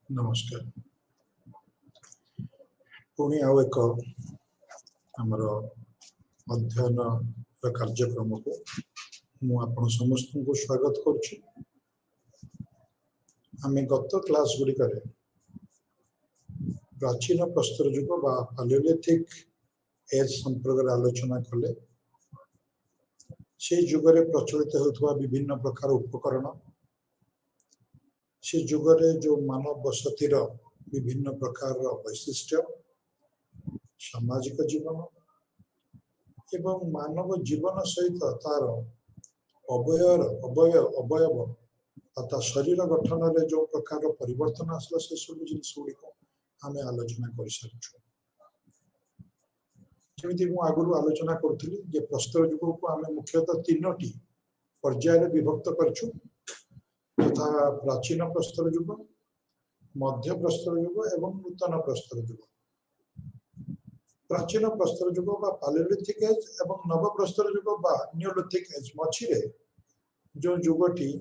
नमस्कार पुणी आउ एक आमर अध्ययन कार्यक्रम को मुझे समस्त को स्वागत करुच्ची। आमे गत क्लास गुड़िक प्राचीन प्रस्तर युग बा पालियोलिथिक एज संपर्क आलोचना कले। से युगरे प्रचलित होता विभिन्न प्रकार उपकरण, से जुगरे जो मानव बसतिर विभिन्न प्रकार वैशिष्ट्य, सामाजिक जीवन एवं मानव जीवन सहित तार अवयव तथा शरीर गठन रे जो प्रकार परिवर्तन आसला से सब जिनिस गुड़िक आम आलोचना कर सारी। जमी आगुरी आलोचना करी प्रस्तर युग को आम मुख्यतः तीनोटी पर्याय विभक्त करछु तथा प्राचीन प्रस्तर युग, मध्य प्रस्तर युग एवं नूतन प्रस्तर युग। प्राचीन प्रस्तर युग बा पालियोलिथिक एज एवं नव प्रस्तर युग बा नियोलिथिक एज मझिरे जो युगटी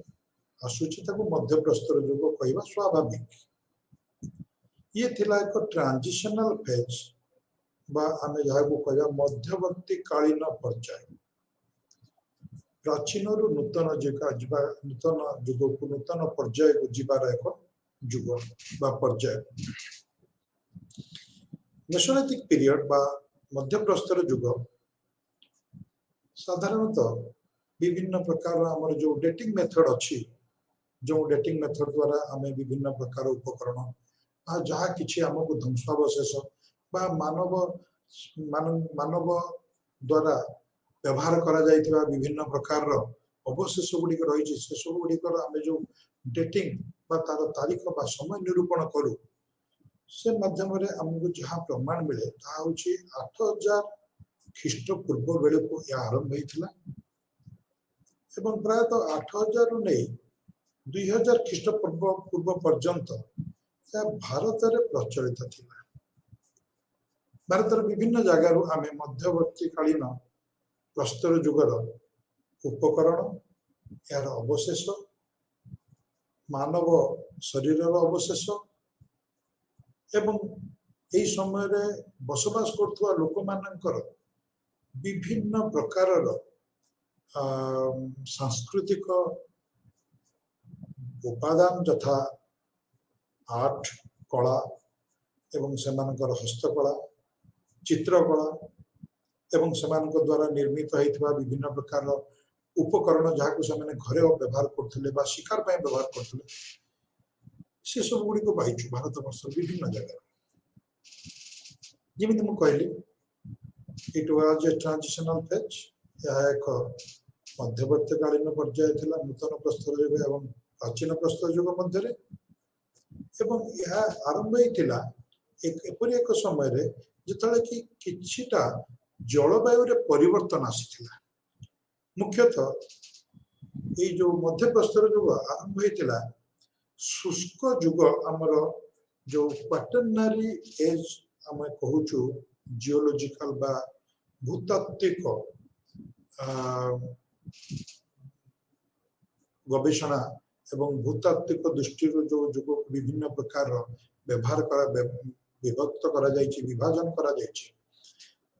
आसुची ताको मध्य प्रस्तर युग कहवा स्वाभाविक। ये थिला एक ट्रांजिशनल फेज बा आमे जाको कहवा मध्यवर्ती कालीन पर्याय। प्राचीन रु नूतन नूतन युग को नूतन पर्याय को जीवार एक युग बा पर्याय। मेसोलिथिक पीरियड बा मध्य प्रस्तर युग साधारणतः विभिन्न प्रकार आमर जो डेटिंग मेथड अच्छी, जो डेटिंग मेथड द्वारा आमे विभिन्न प्रकार उपकरण जहाँ किसी आमको ध्वंसावशेष बा मानव द्वारा व्यवहार करा जाइथिबा विभिन्न प्रकार अवशेष गुड़िक रही से सब गुड़िकर आम जो डेटिंग बा तार तारीख बा समय निरूपण करूँ से माध्यम आमको जहाँ प्रमाण मिले ता हूँ 8000 ख्रीष्टपूर्व बेले को यह आरंभ होता एवं प्रायतः 8000 रु नहीं 2000 ख्रीष्टपूर्व पर्यंत भारत में प्रचलित थिला। भारत विभिन्न जगार आम मध्यवर्ती कालीन प्रस्तर युगर उपकरण, यार अवशेष, मानव शरीर अवशेष एवं यही समय बसवास करथुवा लोक मानकर विभिन्न प्रकार सांस्कृतिक उपादान यथा आर्ट कला एवं सेमानकर हस्तकला, चित्रकला एवं सेमानक द्वारा निर्मित होता विभिन्न प्रकार उपकरण जहाँ को से घरे व्यवहार करते बा शिकार पर व्यवहार करते से सब गुड़ी को पाई भारत वर्ष विभिन्न जगह। जमी मुझे कहली it was a transitional phase. यह एक मध्यवर्तीकालीन पर्याय थिला नूतन प्रस्तर युग एवं प्राचीन प्रस्तर युग मध्य एवं यह आरंभ होता एक समय जिते कि किछिटा जलवायु रे परिवर्तन आसीथिला। मुख्यतः ये जो मध्य प्रस्तर युग आरंभ होता शुष्क युग आमर जो क्वाटरनरी एज आम कहूँ जियोलॉजिकल बा भूतात्विक गवेषणा एवं भूतात्विक दृष्टि जो युग विभिन्न प्रकार व्यवहार विभक्त करा जायछि, विभाजन करा जायछि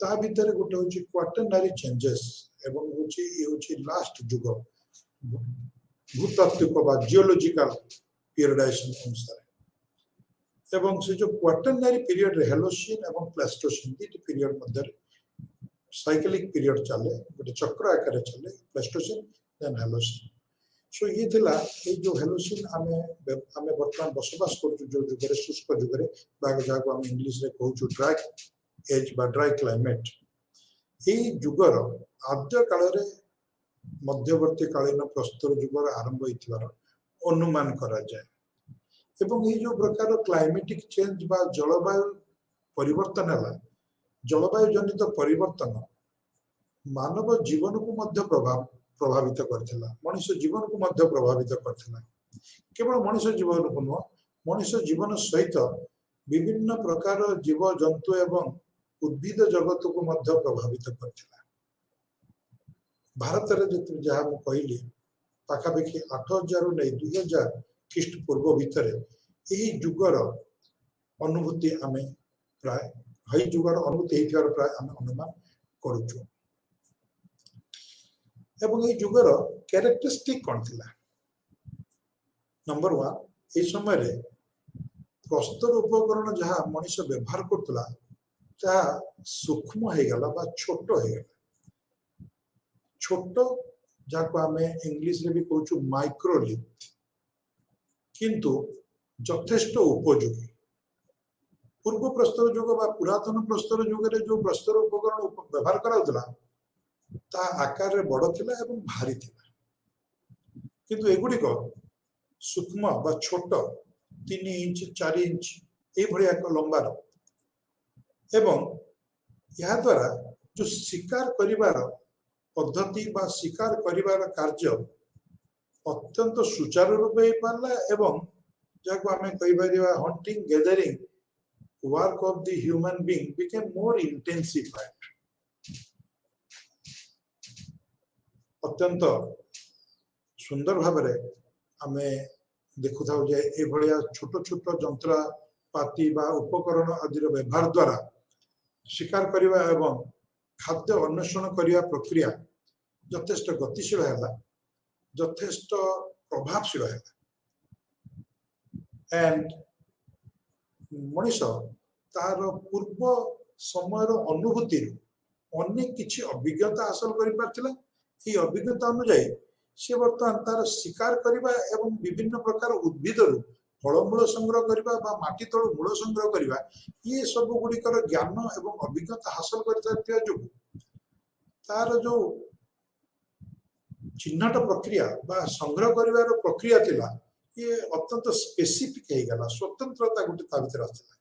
ता भीतर गोटे होछि क्वाटरनरी चेंजेस एवं होछि ये होछि लास्ट युग भूतात्विक बा जियोलॉजिकल पीरियडाइजेशन अनुसार। एवं से जो क्वाटरनरी पीरियड हेलोसिन एवं प्लेस्टोसिन दीट पीरियड मध्य साइक्लिक पीरियड चले गोटे चक्र आकार चले प्लेस्टोसिन देन हेलोसिन। सो ये थिला ये जो हेलोसिन आमे वर्तमान बसवास कर जो जुगरे शुष्क जुगरे जहाँ को इंग्लिश रे कहूँ ड्राई एज बा ड्राई क्लाइमेट यही जुगर आद्य काल मध्यवर्ती कालीन प्रस्तर जुगर आरंभ होइथिबार अनुमान करा जाए। एवं ये जो प्रकार क्लाइमेटिक चेंज बा जलवायु परिवर्तन है, जलवायु जनित परिवर्तन मानव जीवन को मध्य प्रभावित करथिला, मनुष्य जीवन को मध्य प्रभावित करथिला। केवल मनुष्य जीवन को नुह मनुष्य जीवन सहित विभिन्न प्रकार जीव जंतु एवं उद्भिद जगत को मध्य प्रभावित करथिला। भारत में जहाँ मुझे कहली पाखापाखि 8000 नहीं 2000 ख्रीष्टपूर्व भितर यही जुगर अनुभूति आमे प्राय हई जुगर अनुभूति हेतिबार प्राय आमे अनुमान करूछु। एवं ये जुगर कैरेक्टरिस्टिक कौन थिला? नंबर 1 ए समय रे प्रस्तर उपकरण जहाँ मनुष्य व्यवहार करतला जहाँ सूक्ष्म हे गला बा छोट हे गला। छोट जाको आमे इंग्लिश रे भी कहूछु माइक्रोलिथ, किंतु यथेष्ट उपयोगी। पूर्व प्रस्तर युग बा पुरातन प्रस्तर युग रे जो प्रस्तर उपकरण व्यवहार कराउतला ता आकार रे बड़ थिला एवं भारी थिला, किंतु एगुडी को सूक्ष्म बा छोट 3 इंच 4 इंच ए भलिया एक लंबार एवं यह द्वारा जो शिकार करिवार पद्धति बा शिकार करिवार कार्य अत्यंत सुचारू रूप हे पाला एवं जाको आमे कहि परिवा hunting gathering work of the human being became more intensified. अत्यंत सुंदर भाबरे आमे देखु थाउ जे ए भलिया छोट छोट जंत्रपाती बा उपकरण आदि रो व्यवहार द्वारा शिकार करिवा एवं खाद्य अन्वेषण करिवा प्रक्रिया यथेष्ट गतिशील हैला, यथेष्ट प्रभावशील हैला एंड मनीष तार पूर्व समय अनुभूति अनेक किछि अभिज्ञता हासिल करि पारथिला। ई अभिज्ञता अनुसार से वर्तमान तार शिकार करिवा एवं विभिन्न प्रकार उद्भिद रु फलमूल संग्रह करिवा बा माटी तळु मूल संग्रह करिवा ये सब गुडिकर ज्ञान एवं अभिज्ञता हासिल करथिया जो तार जो चिन्हट प्रक्रिया बा संग्रह करिवार प्रक्रिया थिला ये अत्यंत स्पेसिफिक हे गला, स्वतंत्रता गुटे ता भीतर आछला।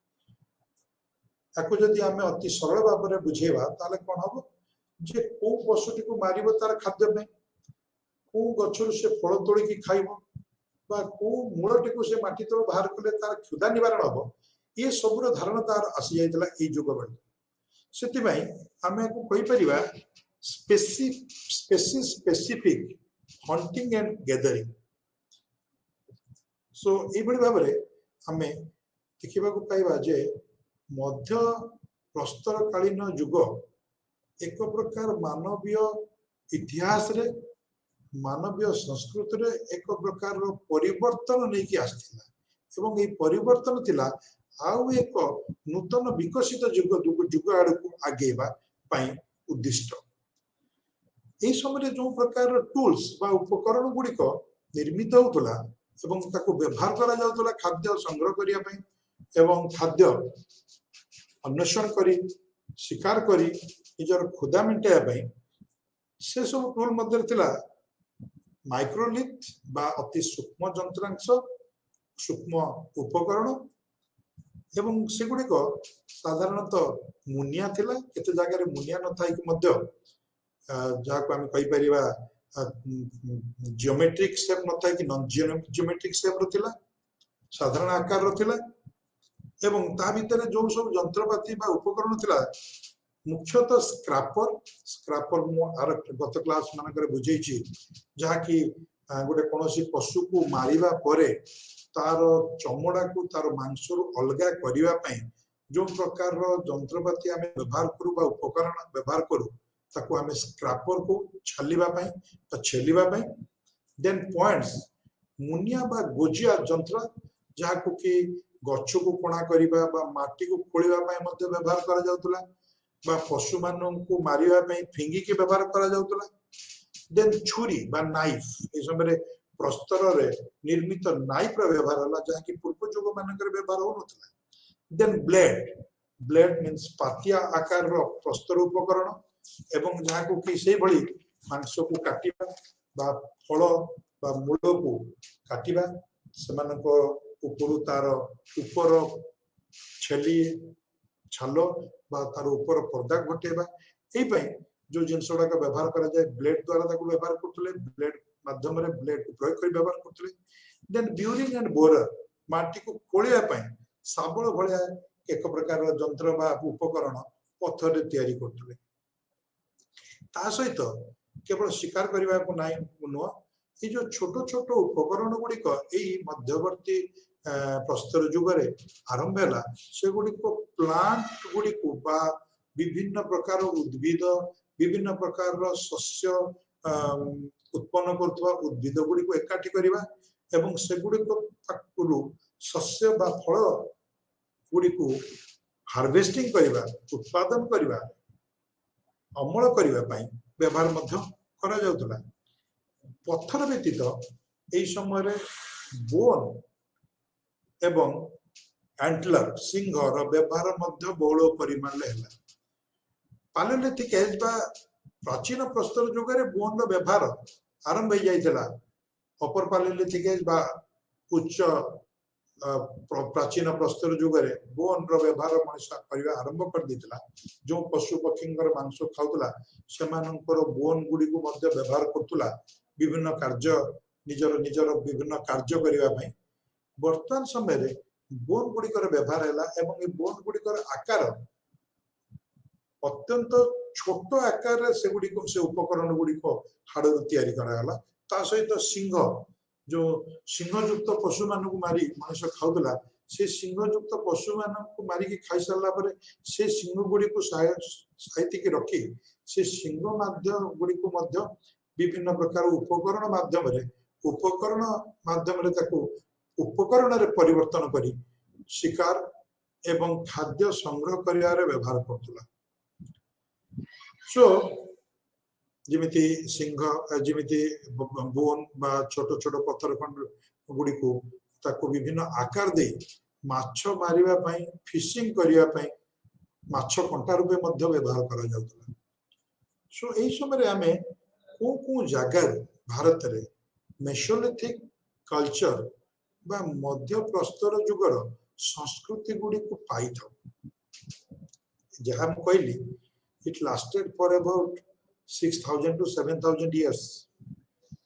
ताको जदि आमे अति सरल भाबरे बुझेबा ताले कोन हबो जे को पशुटी को मारिबो तार खाद्य में, को गछरु से फल तोड़ी की खाइबो बा को मूलटी को से माटी तळ बाहर कले तार क्षुधा निवारण हबो, ये सबुर धारणा तार आसी जाइतला ए जुग बळ। सेति भाई आमे को कहि परिबा स्पेसिफिक हंटिंग एंड गैदरिंग। सो ए बड़ी भाबरे आमे देखिबा को पाइबा जे मध्य प्रस्तर कालीन युग एक प्रकार मानवीय इतिहास रे मानवीय संस्कृति रे एक प्रकार परिवर्तन नहीं कि आस्थिला एवं ये परिवर्तन थिला आउ एक नूतन विकसित युग आड़क आगेबा पई उद्दिष्ट। ए समय जो प्रकार टूल्स बा उपकरण गुड़िक निर्मित होतला एवं ताको व्यवहार करा जाउतला खाद्य संग्रह करिया पई एवं खाद्य अन्वेषण करी शिकार करी निजर खुदा मिटाया पई से सब टूल मध्य थिला माइक्रोलिथ बा अति सूक्ष्म जंत्रांश सूक्ष्म उपकरण एवं सेगुड़िक साधारणतः मुनिया थिला, केते जगह रे मुनिया न थाई कि मध्य जाको हम कहि परिबा जियोमेट्रिक शेप न थाई कि नॉन जियोमेट्रिक शेप रो थिला, साधारण आकार रो थिला एवं ता भीतर जो सब जंत्रपाती बा उपकरण थिला मुख्यतः स्क्रैपर मु आर गत क्लास मानकर बुझेछि जहा कि गोटे कोनोसी पशु को मारिबा परे तार चमड़ा को तार मांस रु अलगा करिवा पई जो प्रकार रो जंत्रपाती आमे व्यवहार करू बा उपकरण व्यवहार करू ताको आमे स्क्रैपर को छालिबा पई त छेलिबा पई। देन पॉइंट्स मुनिया बा गोजिया जंत्र जहा को कि गच्छ को कोणा करिबा बा माटी को खोलिबा पई मध्ये व्यवहार करा जाउतला बा पशु मानन को मारिबा पई फिंगी के व्यवहार करा जाउतला। देन छुरी बा नाइफ ए समय प्रस्तर रे निर्मित नाइफ रो व्यवहार होला जहा कि पूर्व युग मानकर व्यवहार हो नथला। देन ब्लेड मींस पातिया आकार रो प्रस्तर उपकरण एवं जहा को कि सेही भली मांस को काटिबा बा फल बा मूल को काटिबा सेमानको ऊपर तार ऊपर छेली छालो बा तार ऊपर पर्दा घटेबा एई पई जो जिनसोडा का व्यवहार करा जाए ब्लेड द्वारा ताको व्यवहार करतले, ब्लेड माध्यम रे ब्लेड को प्रयोग कर व्यवहार करतले। देन ब्यूरिंग एंड बोरर माटी को कोलिया पई साबळ भलिया एक प्रकार जंत्र बा उपकरण पत्थर रे तयारी करतले। ता सहित केवल शिकार करबा को नाही नुह ये जो छोट छोट उपकरण गुड़िक यही मध्यवर्ती प्रस्तर जुगरे आरंभ है से गुड़िक प्लांट गुड़िक विभिन्न प्रकार उद्भिद विभिन्न प्रकार शस्य उत्पन्न करथवा उद्भिद गुड़िक एकाठी करबा एवं से गुड़िक पाखरु शस्य बा फल गुड़िक हार्वेस्टिंग करबा उत्पादन करबा अमल करबा पई व्यवहार मध्य करा जाउतला पत्थर व्यतीत एई समय रे बोन एवं एंटलर सिंह रो व्यवहार मध्य बहुल परिमाण ले हला पालेलिथिक एज बा प्राचीन प्रस्तर जुगरे बोन रो व्यवहार आरंभ हो जाइतला अपर पालेलिथिक एज बा उच्च प्राचीन प्रस्तर जुगरे बोन रो व्यवहार मनुष्य करबा आरंभ कर दितला जो पशु पक्षींकर मांस खाउतला सेमानंकर बोन गुडी को मध्य व्यवहार करतुला विभिन्न कार्य निजर निजर विभिन्न कार्य करिवा पई वर्तमान समय रे बोन गुडी कर व्यवहार हैला एवं ए बोन गुडी कर आकार अत्यंत छोट आकार रे से गुडी को से उपकरण गुडी को हाडर तयारी करा हला ता सहित सिंह जो सिंह युक्त पशु मान को मारी मनुष्य खाउतला से सिंह युक्त पशु मान को मारी के खाई सरला परे से सिंह गुडी को साहित्य के रखी से सिंह माध्यम गुडी को मध्य विभिन्न प्रकार उपकरण माध्यम रे ताको उपकरण रे परिवर्तन करी शिकार एवं खाद्य संग्रह करियारे व्यवहार करतुला सो जिमिति सिंह जिमिति बोन बा छोट छोट पत्थर खंड गुडी को ताको विभिन्न आकार दे माछ मारिबा पई फिशिंग करिया पई माछ कंटा रूपे मध्य व्यवहार करा जाउतला सो एई समय रे हमें को जगह भारत रे मेसोलिथिक कल्चर बा मध्य प्रस्तर जुगर संस्कृति गुडी को पाई था जहां कहली it lasted for about 6000 to 7000 years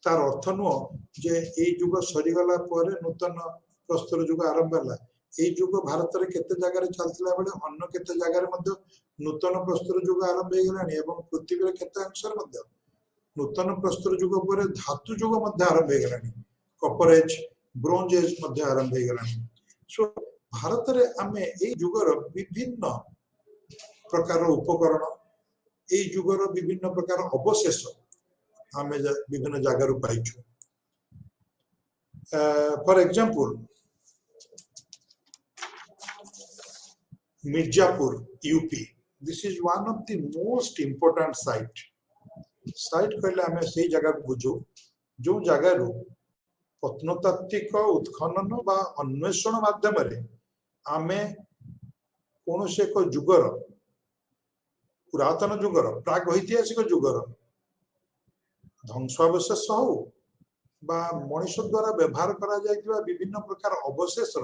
तार अर्थ नुह जे ए जुग सरी गला पर नूतन प्रस्तर जुग आरंभ हला ए जुग भारत रे केते जगह रे चलतला बेले अन्य केते जगह रे मध्य नूतन प्रस्तर जुग आरंभ हे गेलानी एवं पृथ्वी रे केते अंश रे मध्य नूतन प्रस्तर जुग पर धातु जुग मध्य आरंभ हे Gelani copper age bronze as मध्य आरंभ हे गेलानी सो भारत रे हमें ए जुगर विभिन्न प्रकार उपकरण ए जुगर विभिन्न प्रकार अवशेष हमें विभिन्न जगह रु पाइछु for example Mirzapur UP this is one of the most important site कहले हमें सही जगह को बुझो जो जगह रु प्रत्नतात्विक उत्खनन बा अन्वेषण माध्यम रे हमें कौन से एक जुगर पुरातन जुगर प्राग ऐतिहासिक जुगर ध्वंसावशेष हो बा मनुष्य द्वारा व्यवहार करा जायतिबा विभिन्न प्रकार अवशेष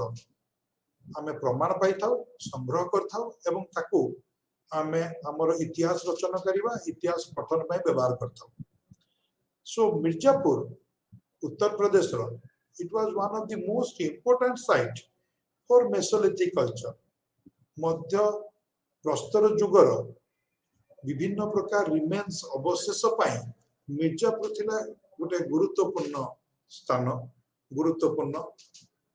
आमे प्रमाण पाई थाउ संग्रह कर थाउ एवं ताकू आमे हमर इतिहास रचना करिबा इतिहास पठन पय व्यवहार कर थाउ सो मिर्जापुर उत्तर प्रदेश रो it was one of the most important site for mesolithic culture मध्य प्रस्तर जुगर विभिन्न प्रकार रिमेन्स अवशेष पाई मिर्जापुर थिला गोटे गुरुत्वपूर्ण स्थान गुरुत्वपूर्ण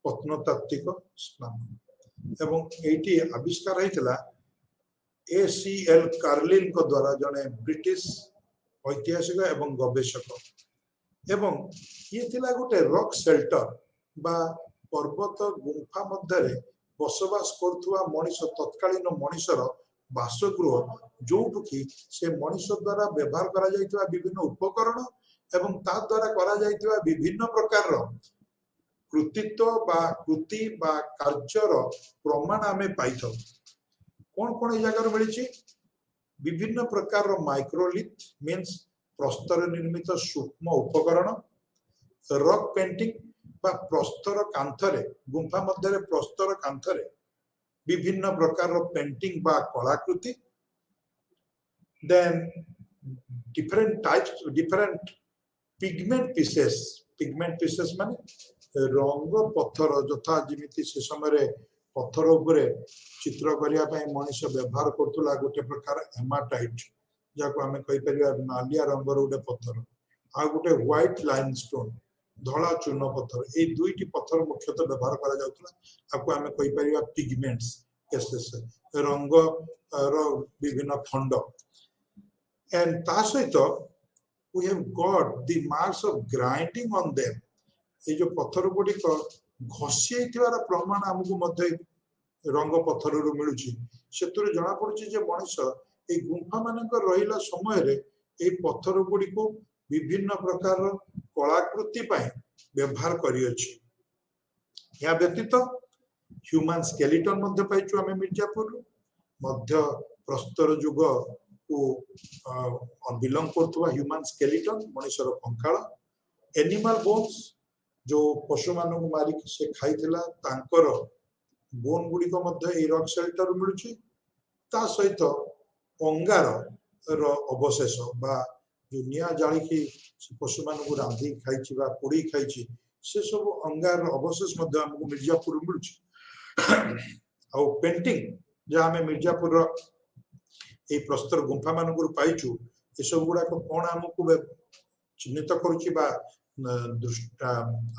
प्रत्नतात्विक स्थान एवं एटी आविष्कार हैतिला एसीएल कार्लिन को द्वारा जने ब्रिटिश ऐतिहासिक एवं गवेषक एवं ये थिला गोटे रॉक शेल्टर बा पर्वत गुंफा मध्य रे बसवास करथुवा मनुष्य तत्कालीन मनुष्यर बासगृह जो कि से मनुष्य द्वारा व्यवहार करा जायतिबा विभिन्न उपकरण एवं ता द्वारा करा जायतिबा विभिन्न प्रकार कृतित्व बा कृति बा कार्यर प्रमाण हमें पाई थाउ कौन कौन जगह मिली विभिन्न प्रकार माइक्रोलिथ मीन्स प्रस्तर निर्मित सूक्ष्म उपकरण रॉक पेंटिंग बा प्रस्तर कांथरे गुंफा मध्य प्रस्तर कांथरे विभिन्न प्रकार पेंटिंग बा कलाकृति then different types different pigment pieces माने रंग पत्थर जथा जिमिति से समय पत्थर उपरे चित्र करिया पय मनुष्य व्यवहार करतुला गोटे प्रकार हेमाटाइट जाको हमें कहि परिया नालिया रंगर गोटे पत्थर आ गोटे व्हाइट लाइमस्टोन धला चूर्ण पत्थर ए दुईटी पत्थर मुख्यतः व्यवहार करा जाउतला आपको आमे कहि परिबा पिगमेंट्स केसेस रंग रो विभिन्न खंड एंड ता सहित we have got the marks of grinding on them ए जो पत्थर गुडी को घसी थिवार प्रमाण हमकु मध्ये रंग पत्थर रु मिलुची सेतुरे जणा पडुची जे मनुष्य ए गुंफा मानक रहिला समय रे ए पत्थर गुडी को विभिन्न प्रकार कलाकृति पाए व्यवहार करी अछि या व्यतीत ह्यूमन स्केलेटन मध्ये पाइछु आमे मिर्जापुर मध्य प्रस्तर युग को बिलोंग करथुवा ह्यूमन स्केलेटन मनुष्यर कंकाल एनिमल बोन्स जो पशु मानक मारी से खाइथिला तांकर बोन गुडी को मध्ये ए रॉक शेल्टर मिलुची ता सहित अंगार रो अवशेष बा जो निया जाली की पशु मानक रांधी खाइछि बा पोड़ी खाइछि से सब अंगार अवशेष मध्ये हमकु मिर्जापुर मिलुची आ पेंटिंग जे हमें मिर्जापुर ए प्रस्तर गुंफा मानक पाइछु ए सब गुडा को कोन हमकु चिन्हित करूची बा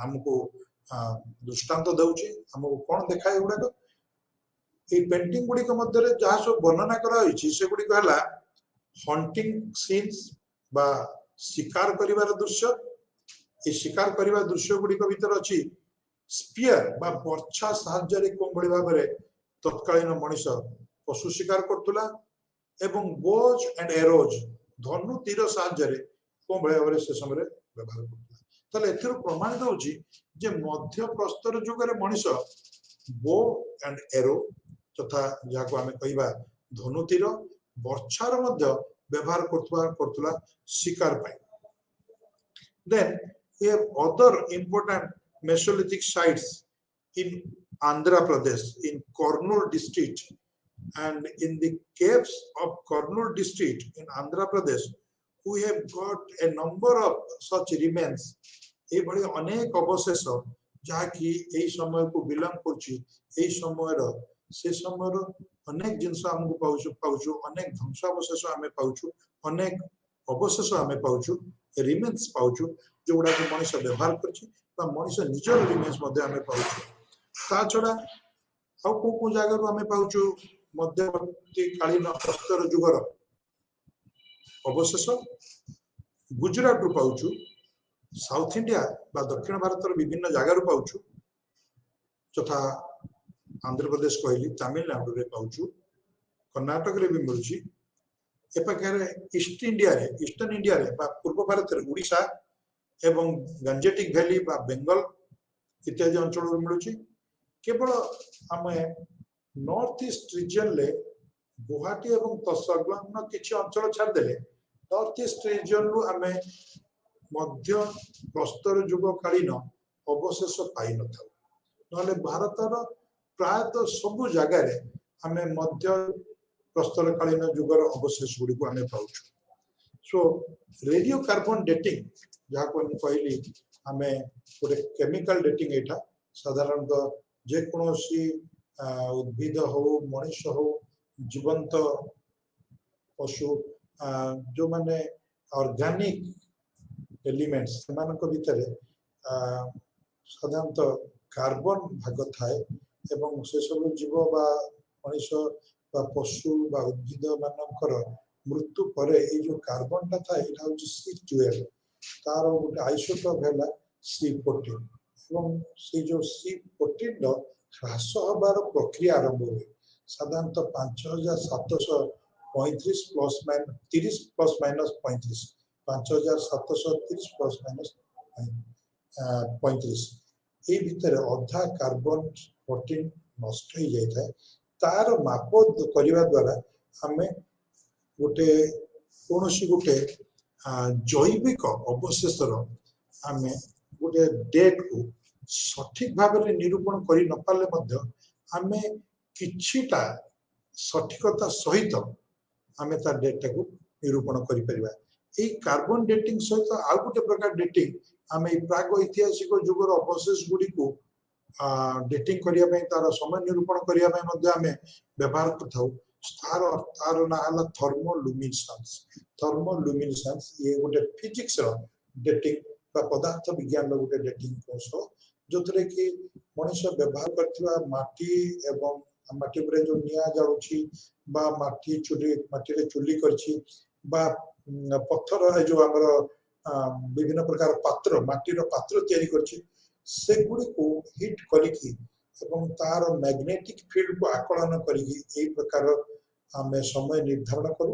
हमको दृष्टांत दउची हमको कोन देखाय गुडा को ए पेंटिंग गुडी को मध्ये जहा सब वर्णना करा होइछि से गुडी को हला हंटिंग सीन्स बा शिकार करिवार दृश्य ए शिकार करिवा दृश्य गुडी को भीतर अछि स्पीयर बा बर्छा सहाय्य रे कोन बळी भाबरे तत्कालीन मनुष्य पशु शिकार करतुला एवं बोज एंड एरोज धनु तीर सहाय्य रे कोन बळी भाबरे से समय रे व्यवहार करतुला तले एथिर प्रमाणित होछि जे मध्य प्रस्तर जुगरे मनुष्य बो एंड एरो तथा जाको आमे कहिबा धनु तीर बर्छार मध्य व्यवहार करतुला शिकार पाई then we have other important Mesolithic sites in Andhra Pradesh in Kurnool district and in the caves of Kurnool district in Andhra Pradesh we have got a number of such remains ए बड़ी अनेक अवशेष जहा कि एई समय को belong करछि एई समय रो से समय रो अनेक जिंस हमको पाउछु अनेक ध्वंसावशेष हमें पाउछु अनेक अवशेष हमें पाउछु रिमेन्स पाउछु जोडा को मनुष्य व्यवहार करछि बा मनुष्य निजर रिमेन्स मध्ये हमें पाउछु ता छडा आ को जागा रो हमें पाउछु मध्यवर्ती कालीन प्रस्तर युगर अवशेष गुजरात रो पाउछु साउथ इंडिया बा दक्षिण भारत विभिन्न जगार पाउछु तथा आंध्र प्रदेश कहली तमिलनाडु रे पाउछु कर्नाटक रे भी मिलुची एपाखरे ईस्टर्न इंडिया रे बा पूर्व भारत रे उड़ीसा एवं गंजेटिक वैली बा बेंगल इत्यादि अंचल रे मिलुची केवल आमे नॉर्थ ईस्ट रीजन ले गुवाहाटी एवं तसंलग्न किछि अंचल छाड़ देले नॉर्थ ईस्ट रीजन रु आमे मध्य प्रस्तर युग कालीन अवशेष पाई न था नले भारतर प्रायतः सब जगह रे हमें मध्य प्रस्तर कालीन युगर अवशेष गुडी को हमें पाउछु सो रेडियो कार्बन डेटिंग जहा को हम कहली हमें गोटे केमिकल डेटिंग एटा साधारणतः जे कोनोसी उद्भिद हो मनुष्य हो जीवंत पशु जो माने ऑर्गेनिक एलिमेंट्स सेमानक भितरे साधारणतः कार्बन भाग थाए एवं से सब जीव बा मनुष्य बा पशु बा उद्भिद मानकर मृत्यु परे ए जो कार्बन टा था एटा होची C12 तार गोटे आइसोटोप हैला C14 एवं से जो C14 रो ह्रास हबार प्रक्रिया आरंभ हुए साधारणतः 5735 plus minus 30 plus minus 35 5730 plus minus 35 ए भितर अधा कार्बन 14 नष्ट हो जाय था तार माप करबा द्वारा हमें गोटे कोनोसी गोटे जैविक अवशेष हमें गोटे डेट को सठिक भाव में निरूपण करि न पाले मध्य हमें किछिटा सठिकता सहित हमें तार डेटा को निरूपण करि परिबा ए कार्बन डेटिंग सहित आ गोटे प्रकार डेटिंग हमें प्राग ऐतिहासिक युगर अवशेष गुडी को डेटिंग करिया पई तार समय निरूपण करिया पई मध्य हमें व्यवहार करथाउ तार ना हला थर्मोलुमिनेसेंस ये गोटे फिजिक्स रो डेटिंग पदार्थ विज्ञान गोटे डेटिंग कौशल जो थे कि मनुष्य व्यवहार करथिबा माटी एवं माटी पर जो निया जाउछि बा माटी रे चुली करछि बा पत्थर जो हमर विभिन्न प्रकार पात्र माटीर पात्र तैयारी करछि से गुडी को हिट करिकि एवं तार मैग्नेटिक फील्ड को आकलन करिकि एई प्रकार आमे समय निर्धारण करू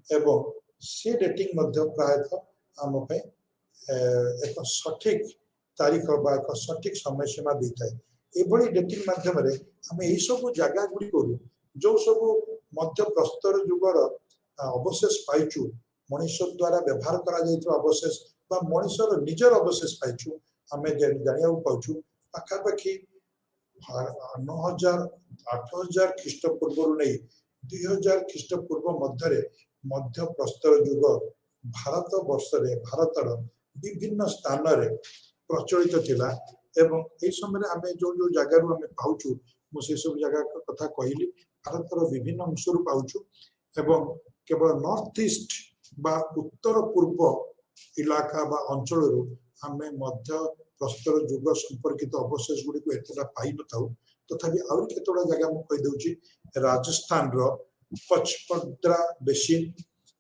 एवं से डेटिंग मध्य प्रायतः आम पे एक सठिक तारीख बा एक सठिक समय सीमा देता है एभली डेटिंग माध्यम रे आम यही सब जगह गुडी करू जो सब मध्य प्रस्तर युगर अवशेष पाइचु मनुष्य द्वारा व्यवहार करा जाइतो अवशेष बा मनुष्यर निजर अवशेष पाइचु आमे जानिया पाउचु पाखापाखि 9000 8000 ख्रीष्टपूर्व नहीं 2000 ख्रीष्टपूर्व मध्य मध्य प्रस्तर युग भारत वर्ष रे भारतर विभिन्न स्थान रे प्रचलित थिला एवं ए समय आमे जो जगह रु आमे पाउचु मु से सब जगह कथा कहली भारतर विभिन्न अंश रु पाउचु एवं केवल नॉर्थ ईस्ट बा उत्तर पूर्व इलाका बा अंचल रु आमे मध्य प्रस्तर युग संपर्कित अवशेष गुडी को एतला पाई न थाउ तथापि आउर केतोडा जगह मु कहि दउची राजस्थान रो पचपद्रा बेसिन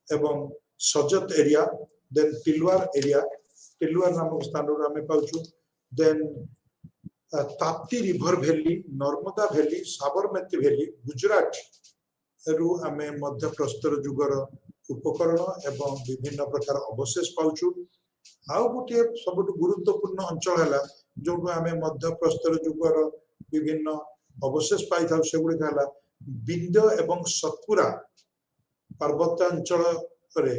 एवं सजत एरिया देन टिलवार नामक स्थान रो आमे पाउछु then Tapti river valley Narmada valley Sabarmati valley Gujarat रु आमे मध्य प्रस्तर युगर उपकरण एवं विभिन्न प्रकार अवशेष पाउछु आउ गोटे सबुठ गुरुत्वपूर्ण अंचल है जो आमे मध्य प्रस्तर युगर विभिन्न अवशेष पाई था से गुडी कहला विंध्य एवं सतपुरा पर्वतांचल रे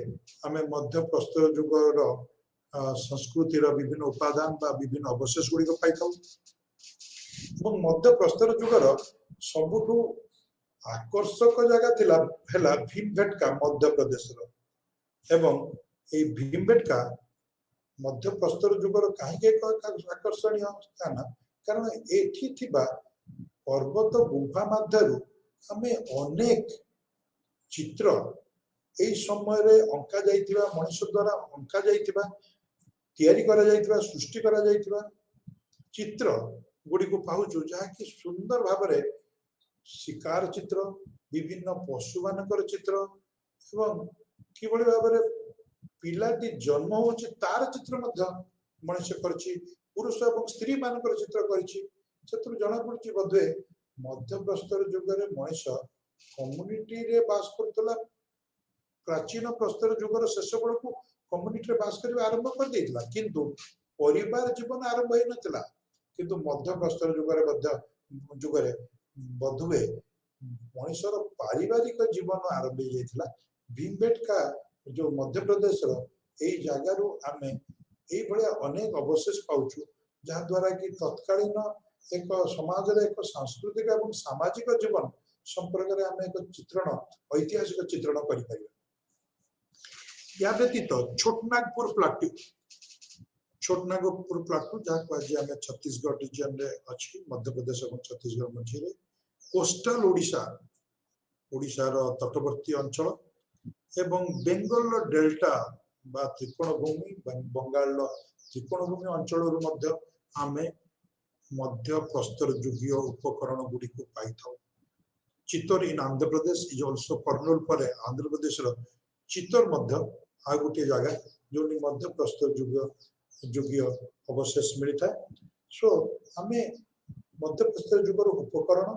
आमे मध्य प्रस्तर युगर संस्कृतिर विभिन्न उपादान बा विभिन्न अवशेष गुडी को पाई था एवं मध्य प्रस्तर युगर सबुठ आकर्षक जगह थिला हेला भीमबेटका मध्य प्रदेश रो एवं ए भीमबेटका मध्य प्रस्तर युगर कहीं आकर्षणीय स्थान कारण एठी थिबा पर्वत गुफा मध्यरु हमें अनेक चित्र ए समय रे अंका जाइथिबा मनुष्य द्वारा अंका जाइथिबा तैयारी करा जाइथिबा सृष्टि करा जाइथिबा चित्र गुडी को पाउछु जहा कि सुंदर भाबरे शिकार चित्र विभिन्न पशु मानकर चित्र एवं किबळी भाबरे पिलाटी जन्म होची तार चित्र मध्य मनुष्य करछि पुरुष एवं स्त्री मानकर चित्र करछि सेतु जणा पड़छि बधे मध्य प्रस्तर युग रे मनुष्य कम्युनिटी रे बास करतला प्राचीन प्रस्तर युगर शेष बेल को कम्युनिटी रे बास करबा आरंभ कर देइतला किंतु परिवार जीवन आरंभ होई नथिला किंतु मध्य प्रस्तर युग रे मध्य युग रे बधुए मनुष्यर पारिवारिक जीवन आरंभ हो जाइतला भीमबेटका जो मध्य प्रदेश रो एई जगह रु आमे एई भलिया अनेक अवशेष पाउछु जहा द्वारा कि तत्कालीन एक समाज रे एक सांस्कृतिक एवं सामाजिक जीवन संपर्क रे आमे एक चित्रण ऐतिहासिक चित्रण करि परिबा या व्यतीत छोटनागपुर प्लाटू जहा को आज आमे छत्तीसगढ़ रीजन रे अछि मध्य प्रदेश एवं छत्तीसगढ़ मझी रे कोस्टल ओडिशा रो तटवर्ती अंचल एवं बेंगल डेल्टा बा त्रिकोणभूमि बंगाल त्रिकोणभूमि अंचल रु मध्य आमे मध्य प्रस्तर युगीय उपकरण गुडी को पाई था चित्तर इन आंध्र प्रदेश इज आल्सो कर्नूल पर आंध्र प्रदेश रो चित्तर मध्य आ गोटे जगह जो मध्य प्रस्तर युगीय अवशेष मिलता सो आमे मध्य प्रस्तर युगर उपकरण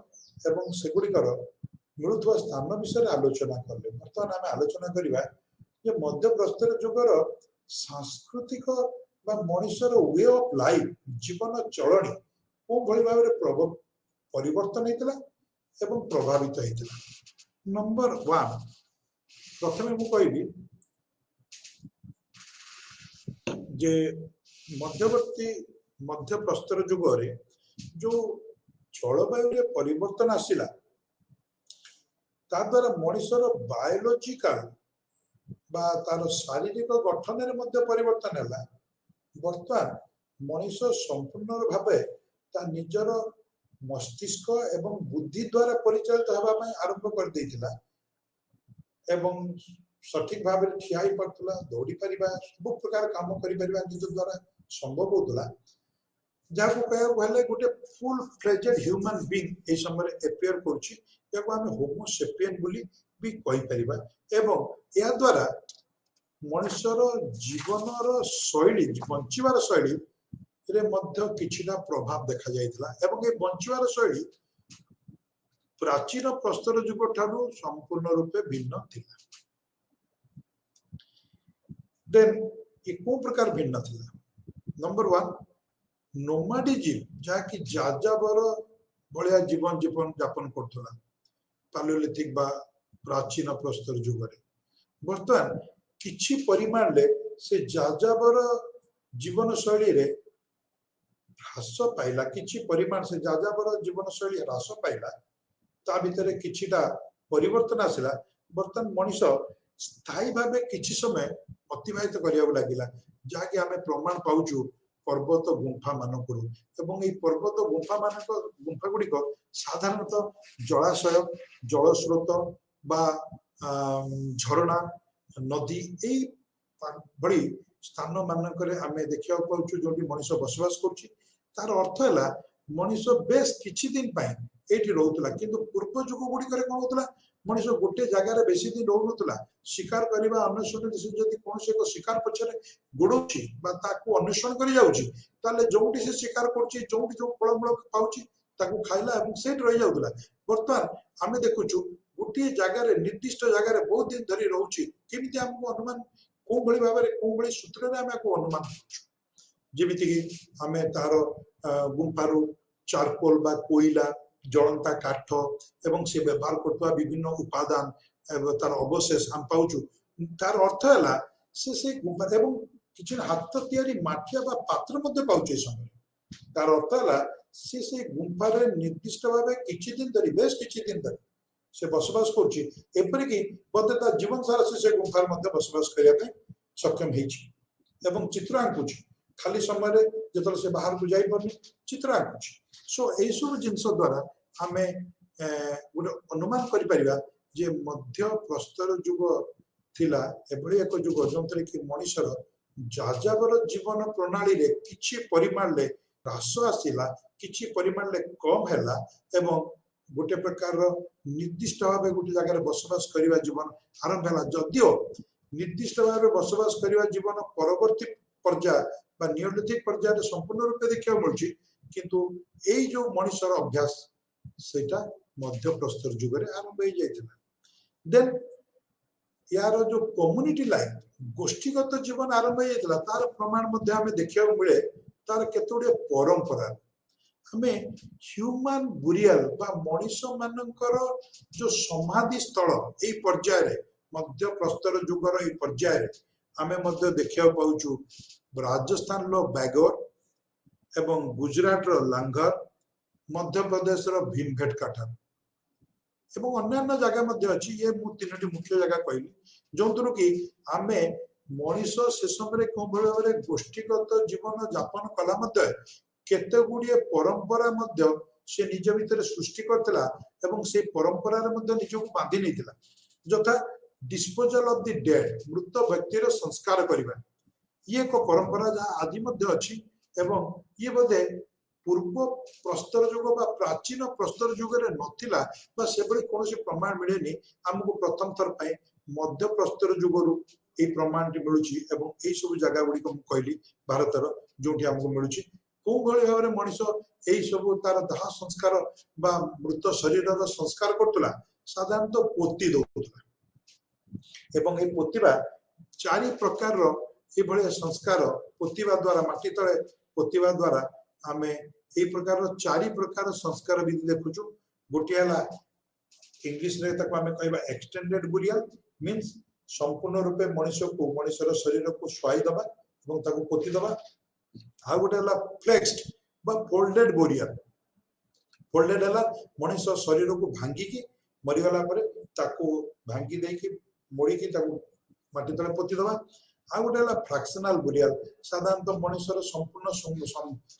एवं सेगुडिकर मिलुवा स्थान विषय आलोचना कले बर्तमान आम आलोचना करबा जे मध्य प्रस्तर युगर सांस्कृतिक बा मनुष्यर वे ऑफ लाइफ जीवन चलनी को भली भाव रे परिवर्तन हेतला एवं प्रभावित हेतला नंबर 1 प्रथमे मु कहबी जे मध्यवर्ती मध्य प्रस्तर युग रे जो जलवायु रे परिवर्तन आसिला ता द्वारा मनुष्यर बायोलॉजिकल बा तार शारीरिक गठन रे मध्य परिवर्तन हैला वर्तमान मनुष्य संपूर्ण भावे ता निजर मस्तिष्क एवं बुद्धि द्वारा परिचालित हवा पय आरंभ कर देथिला एवं सठिक भाव रे ठियाई पड़तला दौड़ी परिबा सब प्रकार काम करि परिबा निज द्वारा संभव होतला जहाँ कहले गोटे full fledged human being a समय एपियर करछि याको आमे होमो सेपियन बोली भी कहि परिबा एवं या द्वारा मनुष्यर जीवनर शैली बंचिबार शैली रे मध्य किछिना प्रभाव देखा जाइतला एवं ए बंचिबार शैली प्राचीन प्रस्तर युग ठारू संपूर्ण रूपे भिन्न थिला देन ये को प्रकार भिन्न थिला नंबर 1 नोमाडिजिम जहाँकि जाजाबर भलिया जीवन जीवन यापन करथला पालियोलिथिक बा प्राचीन प्रस्तर युग रे वर्तमान किछि परिमाण ले से जाजाबर जीवन शैली रे ह्रास पाइला किछि परिमाण से जाजाबर जीवन शैली ह्रास पाइला ता भितरे किछिटा परिवर्तन आसिला वर्तमान मनीष स्थायी भाबे किछि समय अतिबाहित करिया लागिला जहाँकि आमे प्रमाण पाउछु पर्वत गुंफा मानकरू एवं এই पर्वत गुंफा मानक गुंफा गुडी को साधारणतः जलाशय जल स्रोत बा झरणा नदी এই बड़ी स्थान मानकरे आमे देखिया पाउछु जोटी मनीष बसवास करछि तार अर्थ हैला मनीष बेस किछि दिन पाई एठी रहउतला किंतु पूर्व जुग गुडी करे कोन होतला मनीष गोटे जगह रे बेसी दिन रहउतला शिकार करबा अन्वेषण से जदि कोनसे को शिकार पछरे गुडोछि बा ताकू अन्वेषण करि जाउछि ताले जोंटी से शिकार करछि जोंटी जो फलमूल पाउछि ताकू खाइला एवं सेट रहि जाउतला वर्तमान आमे देखुछु गोटे जगह रे निर्दिष्ट जगह रे बहुत दिन धरि रहउछि केमिति हमको अनुमान को भली भाबरे को भली सूत्र रे आमे को अनुमान करछु जेमिति कि आमे तार गुंफारू चारकोल बा कोइला जलंता काठ एवं से व्यवहार करतवा विभिन्न उपादान एवं तार अवशेष हम पाउछु तार अर्थ हैला से गुंफा एवं किछि हाथ तयारी माठिया बा पात्र मध्ये पाउछु समय तार अर्थ हैला से गुंफा रे निर्दिष्ट भाबे किछि दिन धरि बेस किछि दिन धरि से बसवास करछि एपरि कि बदता जीवन सारा से गुंफा मध्ये बसवास करिया पे सक्षम हेछि एवं चित्र आंकुछि खाली समय रे जतल से बाहर को जाई परनी चित्र आंकुछि सो ए सब जिंस द्वारा आमे गोटे अनुमान करि परिबा जे मध्य प्रस्तर युग थिला एभली एक युग जंतरे कि मनुष्यर जाजाबर जीवन प्रणाली रे किछि परिमाण ले ह्रास आसिला किछि परिमाण ले कम हैला एवं गोटे प्रकार निर्दिष्ट भाव गोटे जगह रे बसवास करिवा जीवन आरंभ हैला जदियो निर्दिष्ट भाव बसवास करिवा जीवन परवर्ती पर्याय बा नियोलिथिक पर्याय रे संपूर्ण रूप देखिया मिलछि किंतु एई जो मनुष्यर अभ्यास सेटा मध्य प्रस्तर युग रे आरंभ हो जाइतिला देन यार जो कम्युनिटी लाइफ गोष्ठीगत जीवन आरंभ हो जाइतिला तार प्रमाण मध्ये हमें देखिया मिले तार केतोडे परंपरा हमें ह्यूमन बुरियल बा मनुष्य मानकर जो समाधि स्थल एई पर्याय रे मध्य प्रस्तर युगर एई पर्याय रे हमें मध्य देखिया पाउछु राजस्थान लो बैगोर एवं गुजरात रो लांगर मध्य प्रदेश रो भीमभेटकाटा एवं अन्य जगह मध्य अछि ये मु तीनटी मुख्य जगह कहली जोंतरु कि आमे मनीष से समय को भले गोष्ठीगत जीवन यापन कला मध्य केते गुडिये परंपरा मध्य से निज भीतर सृष्टि करतला एवं से परंपरा रे मध्य निजको बांधी नैतिला जथा डिस्पोजल ऑफ द डेड मृत व्यक्ति रो संस्कार करिबा ये एक परंपरा जहाँ आज मध्य अछि एवं ये बोधे पूर्व प्रस्तर युग बा प्राचीन प्रस्तर युग रे नथिला बा सेबळे कोनोसी प्रमाण मिलेनी हमको प्रथम थर पय मध्य प्रस्तर युगरु ए प्रमाण टी मिलुची एवं ए सब जगह गुडी को कहली भारत रो जोठी हमको मिलुची को भली भाबरे मनीष ए सब तार दाह संस्कार बा मृत शरीर रो संस्कार करतला साधारणतः पोती दोतला एवं ए पोतीबा चारि प्रकार रो ए भले संस्कार पोतीबा द्वारा माटी तळे पोतीबा द्वारा आमे ए प्रकार चारि प्रकार संस्कार विधि देखुछु गोटियाला इंग्लिश रे तक आमे कहबा एक्सटेंडेड बुरियल मींस संपूर्ण रूपे मनुष्य को मनुष्यर शरीर को स्वाई दबा एवं ताको पोती दबा आ गोटेला फ्लेक्स्ड बा फोल्डेड बुरियल फोल्डेड हला मनुष्य शरीर को भांगी की मरि गला परे ताको भांगी देई की मोड़ी की ताको माटी तले पोती दबा आ गोटेला फ्रैक्शनल बुरियल साधारणतः मनुष्यर संपूर्ण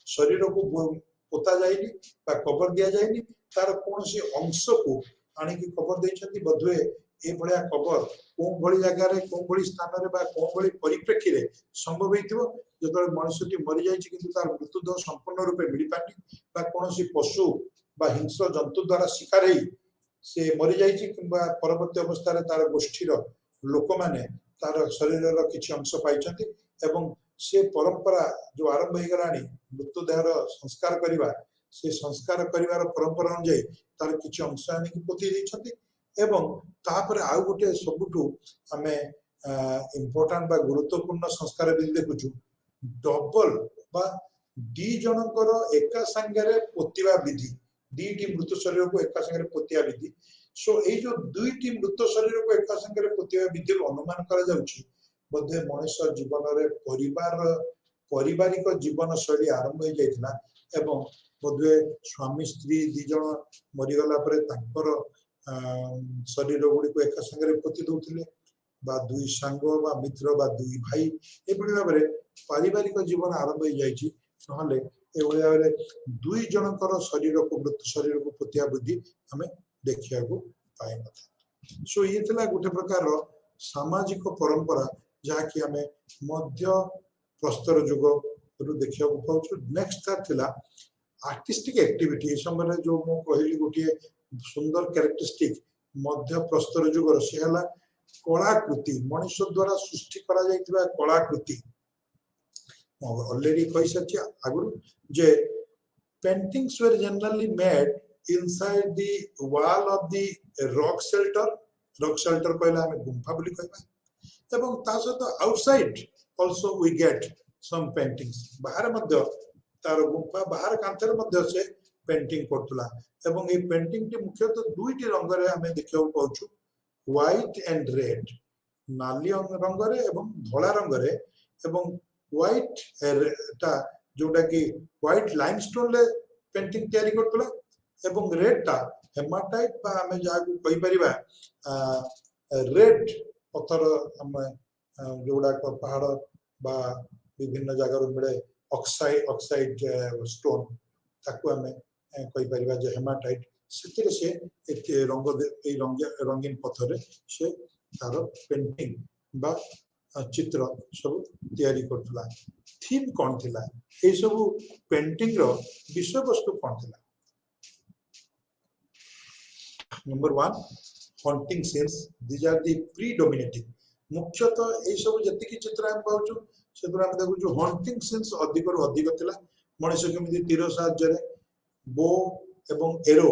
शरीर को पोता जाइनी बा कवर दिया जाइनी तार कोनसी अंश को आनी की कवर देछथि बधुए ए भलिया कवर को भली जगह रे को भली स्थान रे बा को भली परिप्रेक्षी रे संभव हेतिबो जो मनुष्यटी मरी जाइए किंतु तार मृत्युदेह संपूर्ण रूपे मिल पानी बा कौन पशु बा हिंस्र जंतु द्वारा शिकार हो से मरी जाइए कि परवर्ती अवस्था तार गोष्ठीर लोक मैंने तार शरीर किसी अंश पाई से परंपरा जो आरंभ हो गला मृत्युदेहर संस्कार करने से संस्कार कर परंपरा अनुଯାयी तार किसी अंश आनिक पोती तापर आउ गोटे सबुठू आमे इम्पोर्टेंट बा गुरुत्वपूर्ण संस्कार भी देखुचु डबल बा दी जनकर एका संगे पोतिबा विधि दीटी मृत शरीर को एका संगे पोतिया विधि सो ये जो दुईटी मृत शरीर को एका संगे पोतिया विधि अनुमान करा जाउछि बोधे मनुष्य जीवन रे पारिवारिक जीवन शैली आरंभ हो जाइथिला एवं बोधे स्वामी स्त्री दी जन मरीगला परे तांकर शरीर गुड़ी को एका संगे पोति दउथिले बा दुई सांग बा मित्र बा दुई भाई ए भाव में पारिवारिक जीवन आरंभ हो जाइछि नहले ए भाव में दुई जनकर शरीर को मृत शरीर को पोतिया बुद्धि हमें देखिया को पाए नथा सो ये थला गोटे प्रकार सामाजिक परंपरा जहा कि हमें मध्य प्रस्तर युग रु देखिया को पाउछु नेक्स्ट था आर्टिस्टिक एक्टिविटी समय जो मो कहली गोटे सुंदर कैरेक्टरिस्टिक मध्य प्रस्तर युग से हला कलाकृति मनुष्य द्वारा सृष्टि करा जाइतिबा कलाकृति ऑलरेडी कहि सच्ची आगु जे paintings were generally made inside the wall of the rock shelter कहला हमें गुंफा बोली कहबा एवं ता सहित outside also we get some paintings बाहर मध्य तार गुंफा बाहर कांथर मध्य से पेंटिंग करतुला एवं ए पेंटिंग टी मुख्यतः दुईटी रंग रे हमें देखियो पाउछु व्हाइट एंड रेड नाली रंग रे एवं धला रंग रे एवं व्हाइट टा जोटा कि व्हाइट लाइमस्टोन ले पेंटिंग तैयारी करतुला एवं रेड टा हेमाटाइट बा हमें जाकू कहि परिबा रेड पत्थर हम जोड़ा को पहाड़ बा विभिन्न जगह मिले ऑक्साइड स्टोन ताकू हमें कहि परिबा जे हेमाटाइट से से रंगीन पत्थर से तार पेंटिंग बा चित्र सब तैयारी करतला थीम कौन थिला ए सब पेंटिंग रो विषय वस्तु कौन थिला number 1 hunting scenes these are the predominating मुख्यतः ए सब जति की चित्र हम पाउछु सेतरा हम देखु जो हॉन्टिंग सीन्स अधिक रो अधिक थिला मनुष्य केमिति तीर साहाय्य रे बो एवं एरो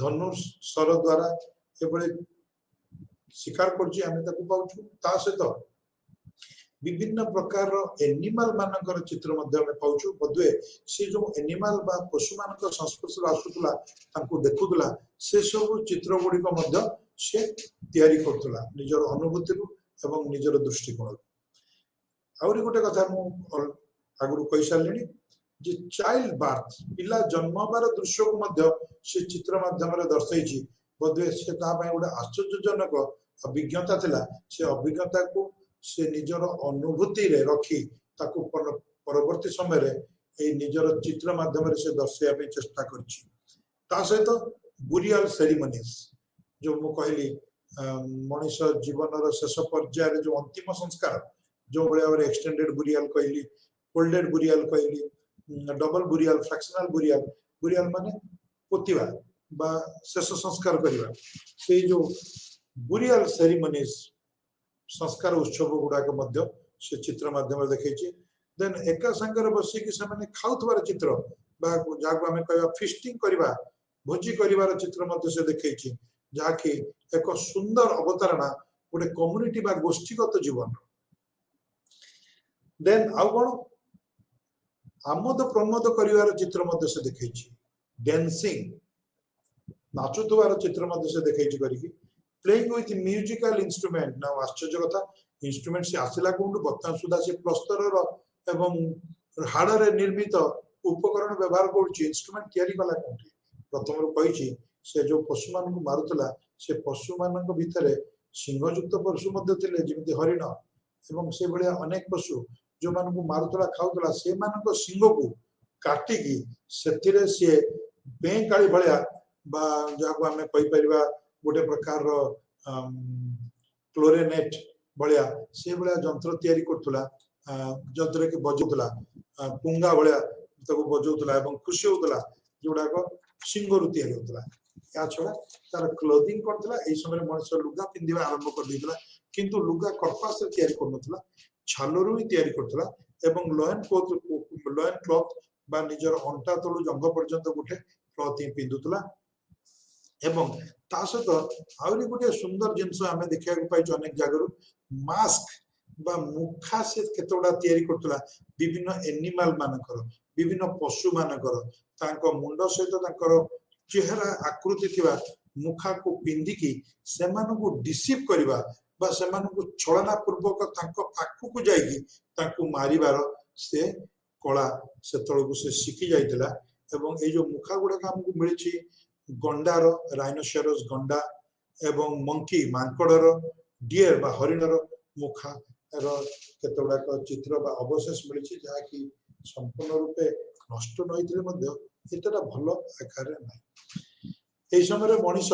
धनुष सर द्वारा एबळे शिकार करछि हम ताकू पाउछु ता सहित विभिन्न प्रकार एनिमल मानकर चित्र मध्य में पाउछु बदवे से जो एनिमल बा पशु मानकर संस्पर्श आसुतला तांको देखुतला से सब चित्र गुडी को मध्य से तयारी करतला निजर अनुभूति एवं निजर दृष्टिकोण आउरी गोटे कथा मु आगुरु कहि सारलेनी जे चाइल्ड बार्थ पिला जन्मबार दृश्य को मध्य से चित्र माध्यम रे दर्शाइछि बदवे से ता पय गोटे आश्चर्यजनक अभिज्ञता थिला से अभिज्ञता को से निजर अनुभूति रे रखी ताकू परवर्ती समय रे ए निजर चित्र माध्यम रे से दर्शाया पे चेष्टा करछि ता सहित बुरियल सेरेमनीज जो मु कहली मनुष्य जीवन रो शेष पर्याय रे जो अंतिम संस्कार जो बळे एक्सटेंडेड बुरियल कहली फोल्डेड बुरियल कहली डबल बुरियल फ्रैक्शनल बुरियल माने पोतिबा बा शेष संस्कार करबा से जो बुरियल सेरेमनीज संस्कार उत्सव गुडा के मध्य से चित्र माध्यम देखै देन एका संगर बसी कि से माने खाउतबार चित्र बा जाको हमें कहबा फिस्टिंग करबा भोजी करबार चित्र मध्य से देखै जहा कि एक सुंदर अवतारणा गोटे कम्युनिटी बा गोष्ठीगत जीवन देन आउ कोन आमोद प्रमोद करिवार चित्र मध्य से देखै डांसिंग नाचुतबार चित्र मध्य से देखै करिकी प्लेइंग विथ म्यूजिकल इंस्ट्रूमेंट ना आश्चर्य कथा इंस्ट्रूमेंट से आसिला कोंडु बर्तमान सुधा से प्लस्तर एवं हाड़ रे निर्मित उपकरण व्यवहार करूची इंस्ट्रूमेंट तयारी कला कोंठी प्रथम रो कहिची से जो पशु मान को मारुतला से पशु मानक भितरे सिंहयुक्त पशु मध्य थिले जेमिति हरिण एवं से बलिया अनेक पशु जो मान को मारुतला खाउतला से मानक सिंह को काटी की सेतिरे से बेंकाली भलिया बा जाको हमें कहि परिबा गोटे प्रकार क्लोरेनेट बलिया से बलिया जंत्र तयारी करतुला जद्रे कि बजौतला पुंगा भलिया ताको बजौतला एवं खुशी होतला जोडाक सिंगरु तयारी होतला या छडा तार क्लोथिंग करतला एई समय मनुष्य लुगा पिंदिबा आरंभ कर दितला किंतु लुगा कपास से तयारी करनतला छालरु ही तयारी करतला एवं लॉयन क्लॉथ बा निजर अंटा तळु जंग पर्यंत गोटे क्लॉथ ही पिंदुतला एवं ता सहित आउरी गोटे सुंदर जिंस आमे देखिया पाइछ अनेक जागरु मास्क बा मुखा से केतोडा तयारी करतला विभिन्न एनिमल मानकर विभिन्न पशु मानकर तांको मुंड सहित तांकर चेहरा आकृति थिबा मुखा को पिंदिकी सेमानु को डिसीव करबा बा सेमानु को छलना पूर्वक तांको पाखु को जाईकी तांको मारिबार से कला सेतळको से शिखि जाइतला एवं ए जो मुखा गुडा हमकु मिलिछि गंडार राइनोसेरस गंडा एवं मंकी मांकड़र डियर बा हरिणर मुखा रो केतोडा चित्र बा अवशेष मिलिछि जहा कि संपूर्ण रूपे नष्ट नइथिले मध्ये एतटा भलो आकार नै ए समय रे मनीष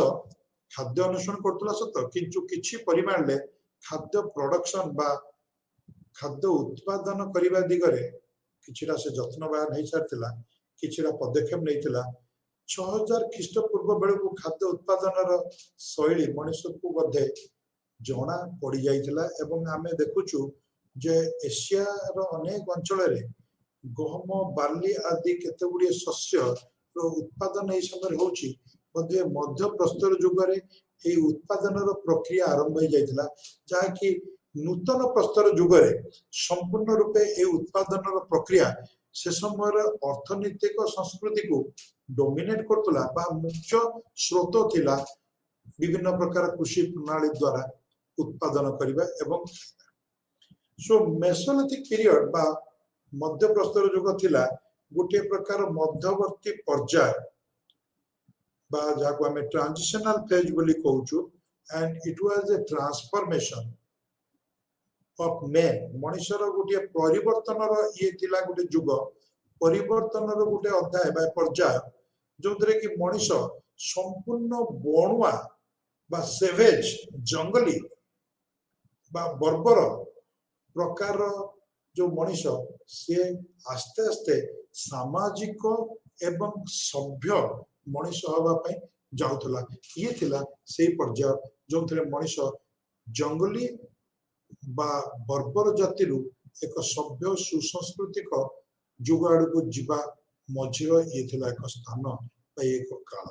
खाद्य अनुसरण करतला सत किंतु किछि परिमाण ले खाद्य प्रोडक्शन बा खाद्य उत्पादन करिबा दिगरे किछिरा से जत्नवान नै सारतिला किछिरा पदक्षेप नैतिला 6000 ख्रीष्टपूर्व बेले को खाद्य उत्पादन शैली मनुष्य को बधे जना पड़ जाइतिला एवं आमे देखुछु जे एशिया रो अनेक अंचल रे गहम बार्ली आदि केते गुडी शस्य रो उत्पादन ए समय होची बधे मध्य प्रस्तर युग रे ए उत्पादन रो प्रक्रिया आरंभ हो जाइतिला जा कि नूतन प्रस्तर युग रे संपूर्ण रूपे ए उत्पादन रो प्रक्रिया से समय अर्थनीतिक संस्कृति को डोमिनेट करतला बा मुख्य स्रोत थिला विभिन्न प्रकार कृषि प्रणाली द्वारा उत्पादन करिबा एवं सो मेसोलिथिक पीरियड बा मध्य प्रस्तर युग थिला गोटे प्रकार मध्यवर्ती पर्याय बा जाको हमें ट्रांजिशनल फेज बोली कहउछु and it was a transformation of man मनुष्यर गोटे परिवर्तन ये थिला गोटे युग परिवर्तन गोटे अध्याय बा पर्याय जो कि मनुष्य संपूर्ण बणुआ बा सेवेज जंगली बा बर्बर प्रकार जो मनुष्य से आस्ते आस्ते सामाजिक एवं सभ्य मनुष्य हवा पई जाउथला ये थिला से पर्याय जो मनुष्य जंगली बा बर्बर जाति एक सभ्य सुसंस्कृतिक जुग आड़ को जीवा मझिर ये थिला एक स्थान एक काल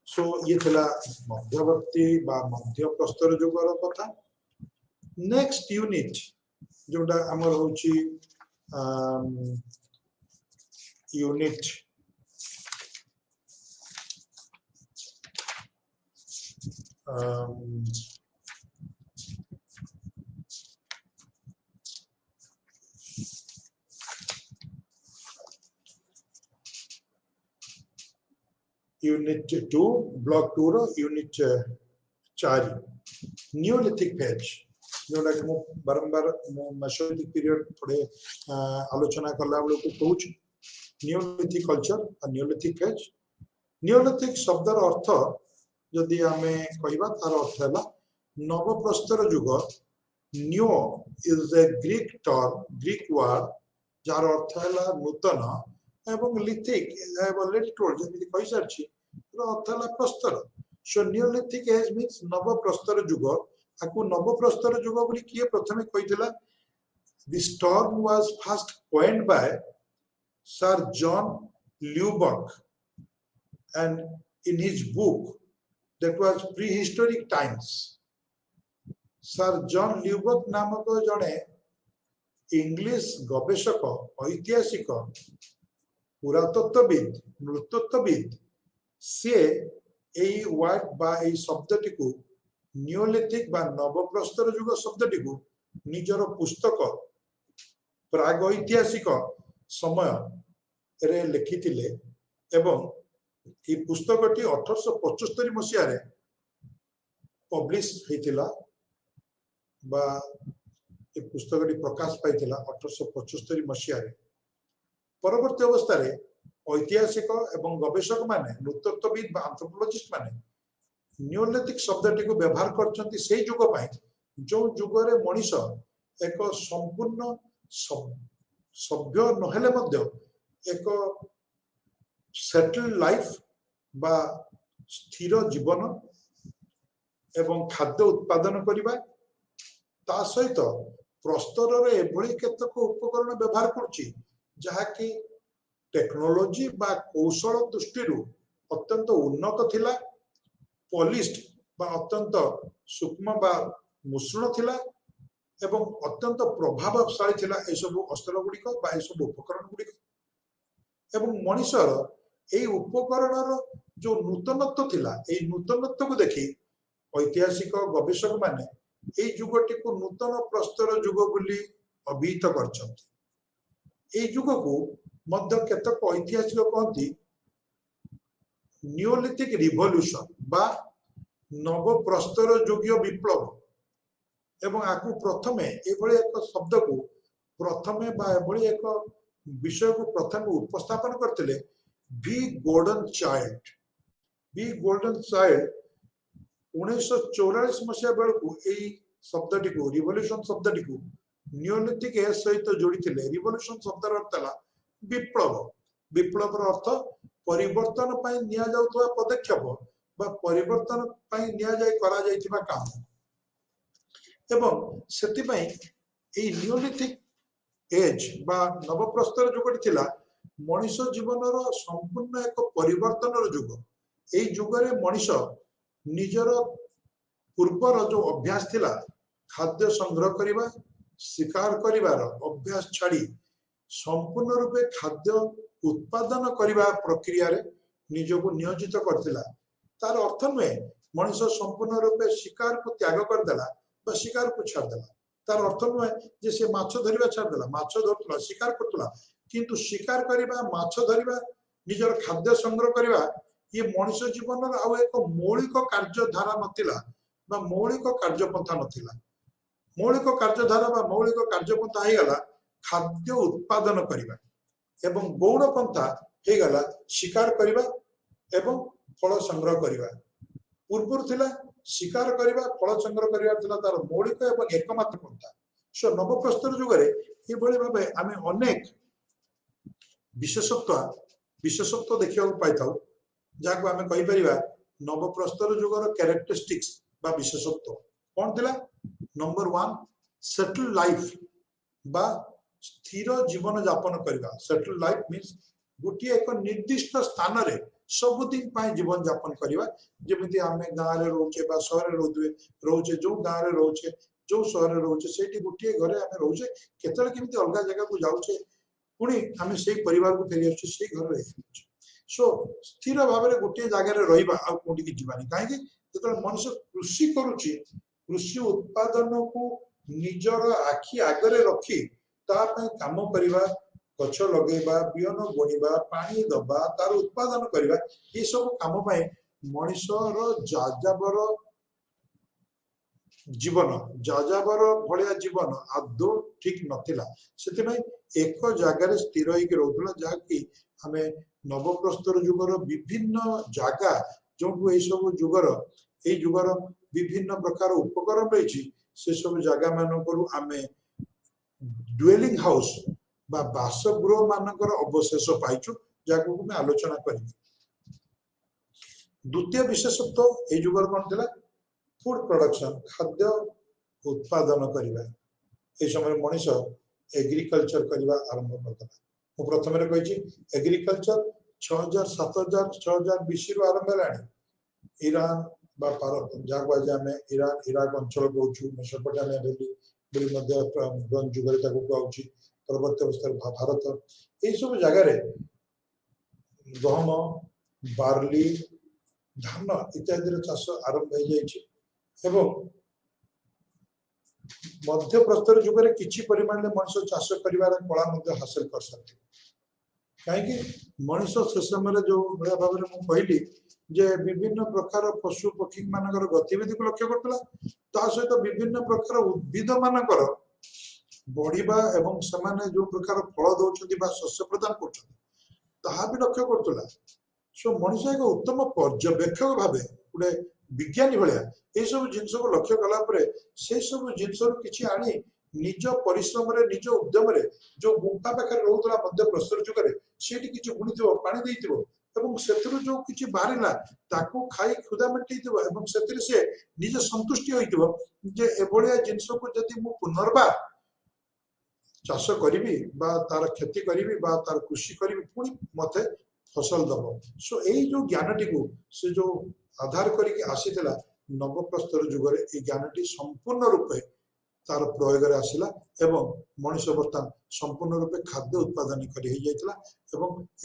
सो ये थिला मध्यवर्ती बा मध्य प्रस्तर जुगर कथा नेक्स्ट यूनिट जोटा हमर होची यूनिट यूनिट 2 ब्लॉक 2 रो यूनिट 4 नियोलिथिक फेज जोटा कि मु बारंबार मेसोलिथिक पीरियड थोड़े आलोचना करला बेले को कहूछ नियोलिथिक कल्चर और नियोलिथिक फेज नियोलिथिक शब्दर अर्थ यदि आमे कहिबा तार अर्थ हैला नवप्रस्तर युग new is a Greek term Greek word जार अर्थ हैला नूतन एवं लिथिक ऑलरेडी टोल्ड जमी कहि सारछि अर्थ हैला प्रस्तर सो नियोलिथिक एज मींस नवप्रस्तर युग आकु नवप्रस्तर युग बोली किए प्रथमे कहितला this term was first coined by sir John Lubbock and in his book that was prehistoric times sir John Lubbock नामक जने इंग्लिश गवेषक ऐतिहासिक पुरातत्वविद नृतत्वविद से एई वर्ड बा एई शब्दटी को नियोलिथिक बा नवप्रस्तर युग शब्दटी को निजर पुस्तक प्राग ऐतिहासिक समय रे लिखिथिले एवं ई पुस्तकटी 1875 मसिया रे पब्लिश हेतिला बा ए पुस्तकटी प्रकाश पाइतिला 1875 मसिया रे परवर्ती अवस्था रे ऐतिहासिक एवं गवेषक माने नृतत्वविद बा एंथ्रोपोलॉजिस्ट माने नियोलिथिक शब्दटी को व्यवहार करछंती सेही युग पाई जो युग रे मनुष्य एक संपूर्ण सभ्य नहेले मध्य एक सेटल लाइफ बा स्थिर जीवन एवं खाद्य उत्पादन करिबा ता सहित प्रस्तर रे एभली केतक उपकरण व्यवहार करछि जहा कि टेक्नोलॉजी बा कौशल दृष्टि अत्यंत उन्नत थिला पॉलिश्ड बा अत्यंत सूक्ष्म बा मुसृण थिला एवं अत्यंत प्रभावशाली थिला ए सब अस्त्र गुड़िक बा ए सब उपकरण गुड़िक एवं मनुष्यर ए उपकरणर जो नूतनत्व थिला ए नूतनत्व को देखि ऐतिहासिक गवेषक माने ए युगटी को नूतन प्रस्तर युग बोली अभिहित करछन्ति ए युग को मध्य केतक ऐतिहासिक कहती नियोलिथिक रिवोल्यूशन बा नव प्रस्तर युगीय विप्लव एवं आकु प्रथमे एभली एक शब्द को प्रथमे बा एभली एक विषय को प्रथमे उपस्थापन करथिले वी गोल्डन चाइल्ड 1944 मसीहा बेलू यही शब्दटी को रिवोल्यूशन शब्दटी को नियोलिथिक ए सहित जोड़ी थिले रिवोल्यूशन शब्द अर्थ विप्लव विप्लव अर्थ परिवर्तन पई निया जाउतवा पदक्षेप बा परिवर्तन पई निया जाय करा जायतिबा काम एवं सेति पई ए नियोलिथिक एज बा नवप्रस्तर जुगटी थिला मनुष्य जीवनर संपूर्ण एक परिवर्तनर जुग ए जुगरे मनुष्य निजर पूर्वर जो अभ्यास थिला खाद्य संग्रह करिबा शिकार करिवार अभ्यास छाड़ी संपूर्ण रूपे खाद्य उत्पादन करिबा प्रक्रिया रे निजको नियोजित करथिला तार अर्थ नुहे मनुष्य संपूर्ण रूपे शिकार को त्याग कर देला बा शिकार को छाड़ देला तार अर्थ नुहे जे से माछ धरिबा छाड़ देला माछ धरतला शिकार करतला किंतु शिकार करिबा माछ धरिबा निजर खाद्य संग्रह करिबा ये मनुष्य जीवन आउ एक मौलिक कार्यधारा नथिला बा मौलिक कार्यपंथा नथिला मौलिक कार्यधारा बा मौलिक कार्यपंथा हे गला खाद्य उत्पादन करिबा एवं गौण पंथा हे गला शिकार करिबा एवं फल संग्रह करिबा पूर्व थिला शिकार करिबा फल संग्रह करिबा थिला तार मौलिक एवं एकमात्र पंथा सो नवप्रस्तर जुगरे ए भली भाबे आमे अनेक विशेषत्व देखिया पाई थाउ जाको आमे कहि परिबा नवप्रस्तर जुगर कैरेक्टरिस्टिक्स बा विशेषत्व कोन थिला नंबर 1 सेटल लाइफ बा स्थिर जीवन यापन करबा सेटल लाइफ मींस गुटी एक निर्दिष्ट स्थान रे सबुदिन पाए जीवन यापन करबा जेमिति आमे गां रे रहउचे बा शहर रे रहउचे जो गां रे रहउचे जो शहर रे रहउचे सेठी गुटी घरे आमे रहउचे केतल केमिति अलगा जगह को जाउचे पुणी आमे सेही परिवार को फेरि आछे सेही घर रे सो स्थिर भाव में गोटे जगह रहा आ कौटी की जीवानी कहीं जो मनुष्य कृषि करुच्ची कृषि उत्पादन को निजर आखि आगरे रखी काम करवा गछ लगेबा बिहन बुणवा पानी दबा तार उत्पादन करवा ये सब काम मनुष्यर जाजाबर भलिया जीवन आदौ ठीक नथिला से एक जगार स्थिर होकर रोला जहाँकि आम नवप्रस्तर जुगर विभिन्न जगह जो सब जुगर विभिन्न प्रकार उपकरण रही से सब जगह मानक आम ड्वेलिंग हाउस बा बासगृह मानकर अवशेष पाइचु जहाँ मैं आलोचना करी द्वितीय विशेषत्व ये जुगर कौन थी फूड प्रोडक्शन खाद्य उत्पादन करने ये समय मनीष एग्रीकल्चर करने आरंभ करता मु प्रथम कही एग्रीकल्चर 6000 7000 6000 बीसी रु आरंभ है ईरान बा भारत जहाँ आम ईरान इराक अंचल कहूँ मेसोपोटामिया वैली ब्रोंज जुगर कहुच्छी परवर्त अवस्था भारत यही सब जगार गहम बार्ली धान इत्यादि चाष आरंभ हो जाए मध्य प्रस्तर जुगर किछि परिमाण में मनुष्य चाष कर कला हासिल कर सकते कहीं मनुष्य से समय जो भाया भाव में कहली जे विभिन्न प्रकार पशु पक्षी मानकर गतिविधि को लक्ष्य करता सहित विभिन्न प्रकार उद्भिद मानकर बढ़िबा एवं समाने जो प्रकार फल दौरान शस्य प्रदान कर भी लक्ष्य करुला सो मनुष्य एक उत्तम पर्यवेक्षक भाव गोटे विज्ञानी भाया ये सब जिन को लक्ष्य कला से सब जिन किसी आनी निज परिश्रम रे निज उद्यम रे जो गुंफा पाखे रोला मध्य प्रस्तर जुगरे सेठी किछि गुणिथिबो पानी देइथिबो एवं सेथिरु जो किछि बाहरिला ताकू खाई खुदा मेंटेइथिबो एवं सेथिरे से निज संतुष्टि होइथिबो जे एभलिया जिंस को जदि मु पुनर्बार चाष करी तार क्षति करी तार कृषि करी पुणी मते फसल दब सो यही जो ज्ञानटी को से जो आधार करके आसीला नवप्रस्तर जुगरे ये ज्ञानटी संपूर्ण रूपे तार प्रयोग आसला एवं मनुष्य बर्तमान संपूर्ण रूपे खाद्य उत्पादन कर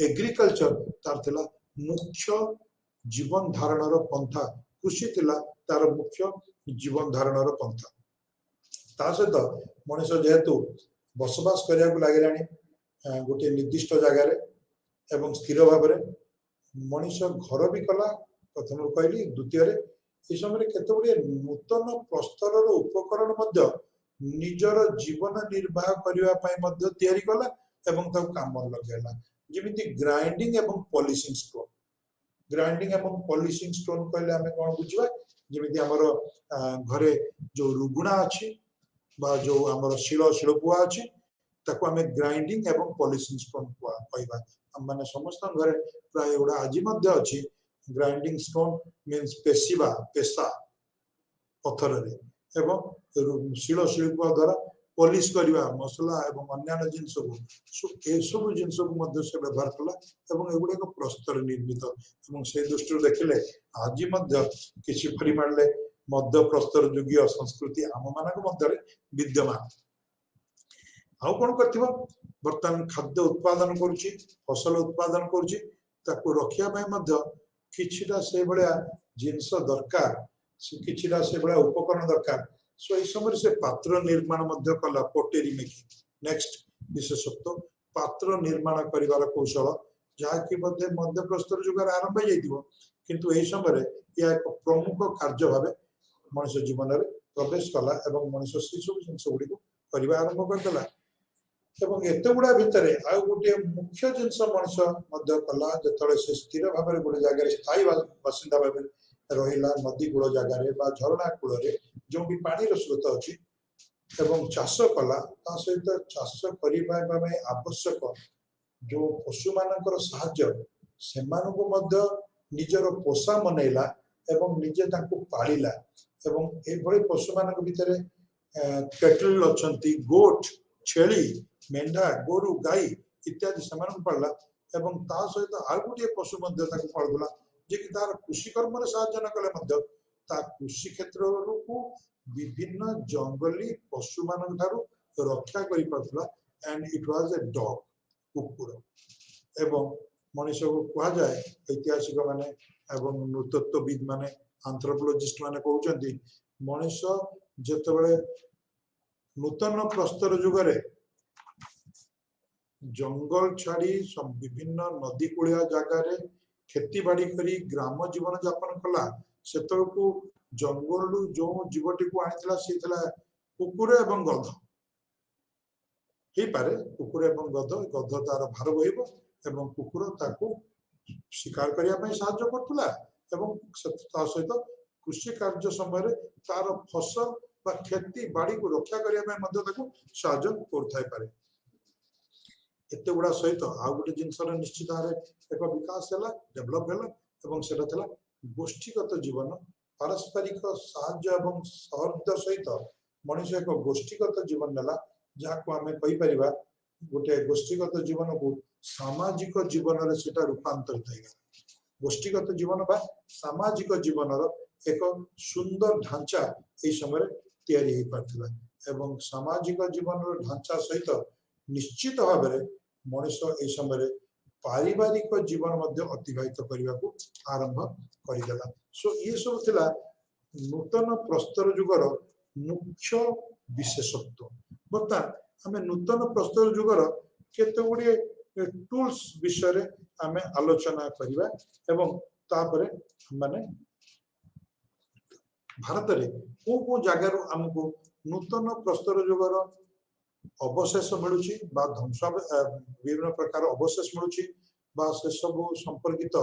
एग्रीकल्चर तार थिला मुख्य जीवन धारणर पंथा कृषि थिला तार मुख्य जीवन धारणर पंथा ता सहित मनुष्य जेहेतु बसवास करने लगे गोटे निर्दिष्ट जगार एवं स्थिर भाव में मनुष्य घर भी कला प्रथम कहली द्वितीय ये समय केते गुड़िए नूतन प्रस्तर उपकरण मध्य निजर जीवन निर्वाह करने तैयारी कला एवं काम लगेला जमीती ग्राइंडिंग एवं पॉलिशिंग स्टोन ग्राइंडिंग एवं पॉलिशिंग स्टोन कहले आमे कोन बुझिबा जमीती हमर घरे जो रुगुणा अछि बा जो हमर शिलपुआ अछि ताको आमे ग्राइंडिंग एवं पॉलिशिंग स्टोन कहबा माने समस्त घरे प्राय उडा आज मध्य अछि ग्राइंडिंग स्टोन मीन्स पेशिबा पेशा पत्थर रे एवं शिलपुआ द्वारा पॉलिश करवा मसला एवं अन्य जिनस को ए सब जिनस को मध्य से व्यवहार कला एवं एगुडा को प्रस्तर निर्मित एवं से दृष्टि देखिले आज मध्य किछि परिमाण ले मध्य प्रस्तर युगीय संस्कृति आम मानक मध्य विद्यमान आउ कौन करथिबो वर्तमान खाद्य उत्पादन करुछि फसल उत्पादन करुछि ताको रखिया पय मध्य किछिटा से बळिया जिंस दरकार किछिटा से बळिया उपकरण दरकार सो इस समय से पात्र निर्माण मध्य कला पोटेरी मेकिंग नेक्स्ट विशेषत्व पात्र निर्माण करिवार कौशल जहा कि मध्य प्रस्तर जुगर आरंभ हो जाइतिबो किंतु एही समय या एक प्रमुख कार्य भाबे मनुष्य जीवन में प्रवेश कला एवं मनुष्य से सब जिनस गुडी को करबा आरंभ करदेला एवं एते गुडा भितरे आ गोटे मुख्य जिनस मनुष्य मध्य कला जतले से स्थिर भाबरे गोटे जगह स्थायी बासिंदा भाबे रहिला नदी कूल जगार बा झरणा कूल जो भी पानी स्रोत अच्छी एवं चाष कला ता सहित चाष करने आवश्यक जो पशु मानकर साहाय्य सेमानकु मध्य निजर पोषा मनैला एवं निजे तांको पालिला एवं एभଳି पशु मानक भितरे कैटल अच्छी गोट छेली मेंढा गोरु गाई इत्यादि सेमानकु पालला एवं ता सहित आ गोटे पशु मध्य तांको पालुला जे कि तार कृषि कर्म साहाय्य न कले मध्य ता कृषि क्षेत्र को विभिन्न जंगली पशु मान रक्षा करि पाथला and it was a dog कुकुर एवं मनुष्य को कहा जाए ऐतिहासिक माने एवं नृतत्वविद माने एंथ्रोपोलॉजिस्ट माने कहउचंती मनुष्य जेतेबेले नूतन प्रस्तर जुगरे जंगल छाड़ी विभिन्न नदी कूलिया जगार खेती बाड़ी करी ग्राम जीवन यापन कला सेतरकु जंगल जो जीवटी को आनिथिला से थिला कुकुर एवं गध ही पारे कुकुर एवं गध गध तार भार बहिबो एवं कुकुर ताकू शिकार करिया पय सहायता करथुला एवं ता सहित कृषि कार्य समय तार फसल बा खेती बाड़ी को रक्षा करिया पय मध्य ताकू सहायता करथाय पारे एते गुडा सहित आ गोटे जिनसर निश्चित भाव एक विकास है डेभलप है एवं सेटा थिला गोष्ठीगत जीवन पारस्परिक साहाय्य एवं सहृदय सहित मनुष्य एक गोष्ठीगत जीवन नेला जहाँ को आमे कहि परिबा गोटे गोष्ठीगत जीवन को सामाजिक जीवन रे सेटा रूपांतरित होइगा गोष्ठीगत जीवन बा सामाजिक जीवन एक सुंदर ढांचा ए समय तैयारी हो पारथिला एवं सामाजिक जीवन ढांचा सहित निश्चित भाव में मनुष्य ए समय पारिवारिक जीवन मध्य अतिबाहित करने को आरंभ करदेला सो ये सब थिला नूतन प्रस्तर जुगर मुख्य विशेषत्व बर्तमान आम नूतन प्रस्तर जुगर केते गुड़िए टूल्स विषय आम आलोचना करवा एवं तापरे माने भारत में को जगार आमको नूतन प्रस्तर जुगर अवशेष मिलूची ध्वंस विभिन्न प्रकार अवशेष मिलूची से सब संपर्कित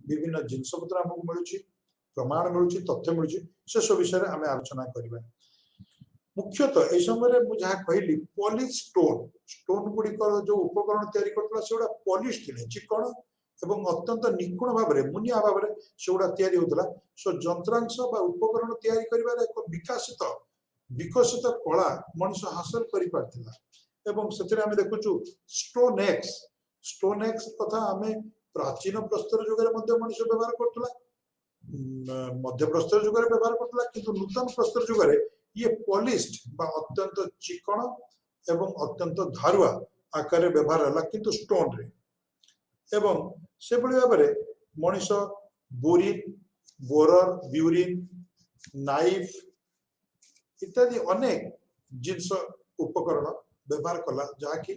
विभिन्न जिनपतर आमको मिलूची प्रमाण मिलूची तथ्य मिलूची से सब विषय आम आलोचना करवा मुख्यतः ए समय मु जहा कहली पॉलिश स्टोन गुडी जो उपकरण तैयारी करतला सेउडा पॉलिश थिले चिकण एवं अत्यंत निपुण भाव में मुनिया भाव में सेउडा तैयारी होतला। सो यंत्रांश बा उपकरण तैयारी करिवार एक विकसित कला मनुष्य हासिल करि पारथिला। एवं सेतिरे आमे देखुछु स्टोन एक्स कथा आमे प्राचीन प्रस्तर युग रे मध्य मनुष्य व्यवहार करतला, मध्य प्रस्तर युग रे व्यवहार करतला, किंतु नूतन प्रस्तर युग रे ये पॉलिश्ड बा अत्यंत चिकण एवं अत्यंत धारुआ आकार व्यवहार है किंतु स्टोन रे। एवं से भली भाव में Manish boring borer burin knife इत्यादि अनेक जिनस उपकरण व्यवहार कला जहाँकि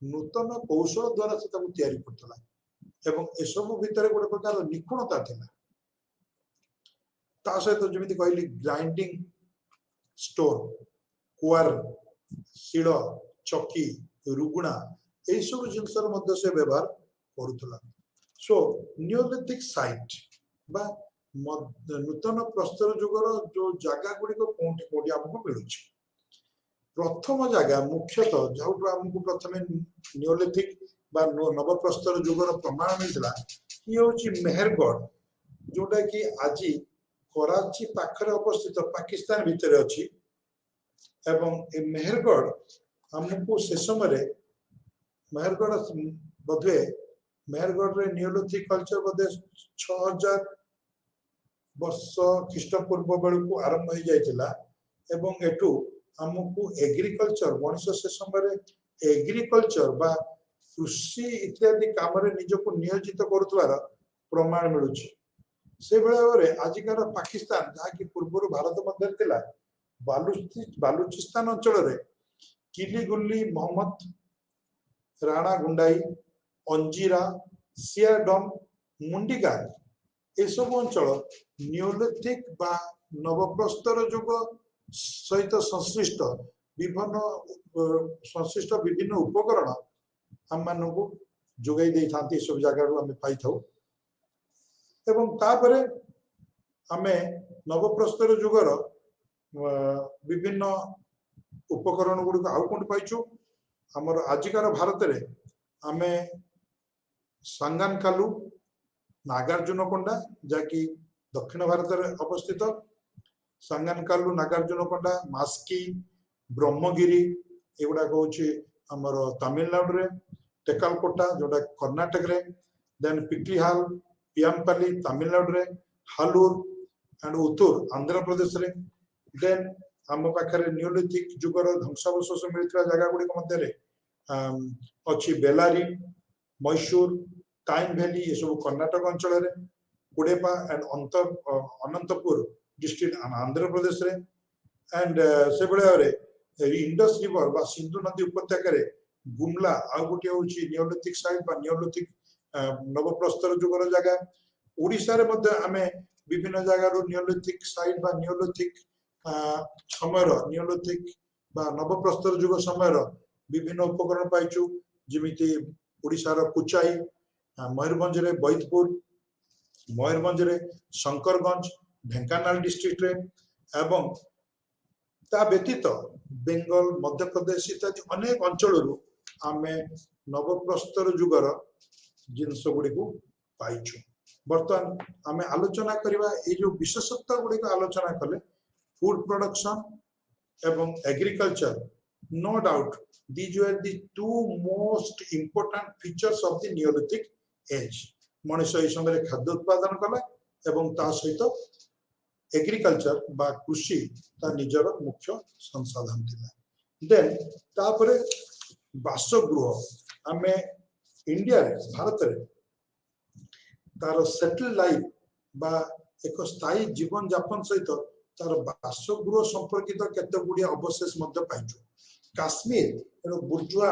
नूतन कौशल द्वारा से तैयारी करतला एवं एसबु भितर गोटे प्रकार निपुणता थिला। ता सहित जमिति कहली ग्राइंडिंग स्टोन क्वार्न शिल चकी रुगुणा यही सब जिनसर मध्य से व्यवहार करुला। सो नियोलिथिक साइट बा नूतन प्रस्तर युगर जो जगह गुड़िक कोठी कोठी हमको मिलू। प्रथम जगह मुख्यतः जो आमको प्रथम नियोलिथिक बा नवप्रस्तर युगर प्रमाण मिलता ये हूँ मेहरगढ़ जोटा कि आज कराची पाखरे अवस्थित पाकिस्तान भितर अच्छी। एवं ए मेहरगढ़ हमको से समय मेहरगढ़ बोधे मेहरगढ़ रे नियोलिथिक कल्चर बोधे 6000 वर्ष ख्रीष्टपूर्व बेलू को आरंभ हो जाइतिला। एवं एटू हमको एग्रीकल्चर मनुष्य से समय एग्रीकल्चर बा कृषि इत्यादि काम रे निजको नियोजित करुवार प्रमाण मिलू। से भाव में आजिकार पाकिस्तान जहाँ कि पूर्व भारत मध्य थिला बालूचिस्तान अंचल रे किलीगुल्ली मोहम्मद राणा गुंडाई अंजीरा सियाडम मुंडिका ये सब अंचल नियोलिथिक बा नवप्रस्तर युग सहित संश्लिष्ट विभिन्न उपकरण हम मानू जोगाई दे था सब जगह आम पाई था। एवं तापरे आमे नवप्रस्तर युगर विभिन्न उपकरण गुड़िक आउ कौन पाइचु आमर आजिकार भारत रे आमे सांगान कालू नागार्जुनकोंडा जहाँकि दक्षिण भारत में अवस्थित सांगान कालू नागार्जुनकोंडा मास्की ब्रह्मगिरी एगुड़ाक हूँ आमर तमिलनाडु रे टेकालकोटा जोटा कर्नाटक रे देन पिक्लीहाल पियामपल्ली तमिलनाडु रे हालूर एंड उतूर आंध्र प्रदेश रे देन आम पाखे नियोलिथिक युगर ध्वंसावशेष मिलता जगह गुड़िक मध्य अच्छी बेलारी मैसूर टाइम वैली ये सब कर्नाटक अंचल रे कुडेपा एंड अनंतपुर डिस्ट्रिक्ट आंध्र प्रदेश रे एंड से भाव में इंडस रिवर बा सिंधु नदी उपत्यका रे गुमला आ गोटे हूँ नियोलिथिक साइट बा नियोलिथिक नवप्रस्तर युगर जगह ओडिशा रे मध्य आमे विभिन्न जगह नियोलिथिक साइट बा नियोलिथिक समय नियोलिथिक बा नवप्रस्तर युग समय विभिन्न उपकरण पाइचु जिमिति ओडिशार कुचाई मयूरभंज रे बैतपुर मयूरभंज रे शंकरगंज ढेंकानाल डिस्ट्रिक्ट रे एवं ता व्यतीत बेंगल मध्य प्रदेश इत्यादि अनेक अंचल आमे नवप्रस्तर युगर जिनस गुड़ी को पाइचु। बर्तमान आमे आलोचना करबा ए जो विशेषत्व गुड़ी को आलोचना कले फूड प्रोडक्शन एवं agriculture no doubt these were the two most important features of the neolithic age. मनुष्य इस समय खाद्य उत्पादन कला एवं ता सहित एग्रीकल्चर बा कृषि ता निजर मुख्य संसाधन थिला। देन तापरे बासगृह आमे इंडिया रे भारत रे तार सेटल लाइफ बा एक स्थायी जीवन यापन सहित तार बासगृह संपर्कित केते गुडी अवशेष मध्य पाइछु। काश्मीर बुर्जुआ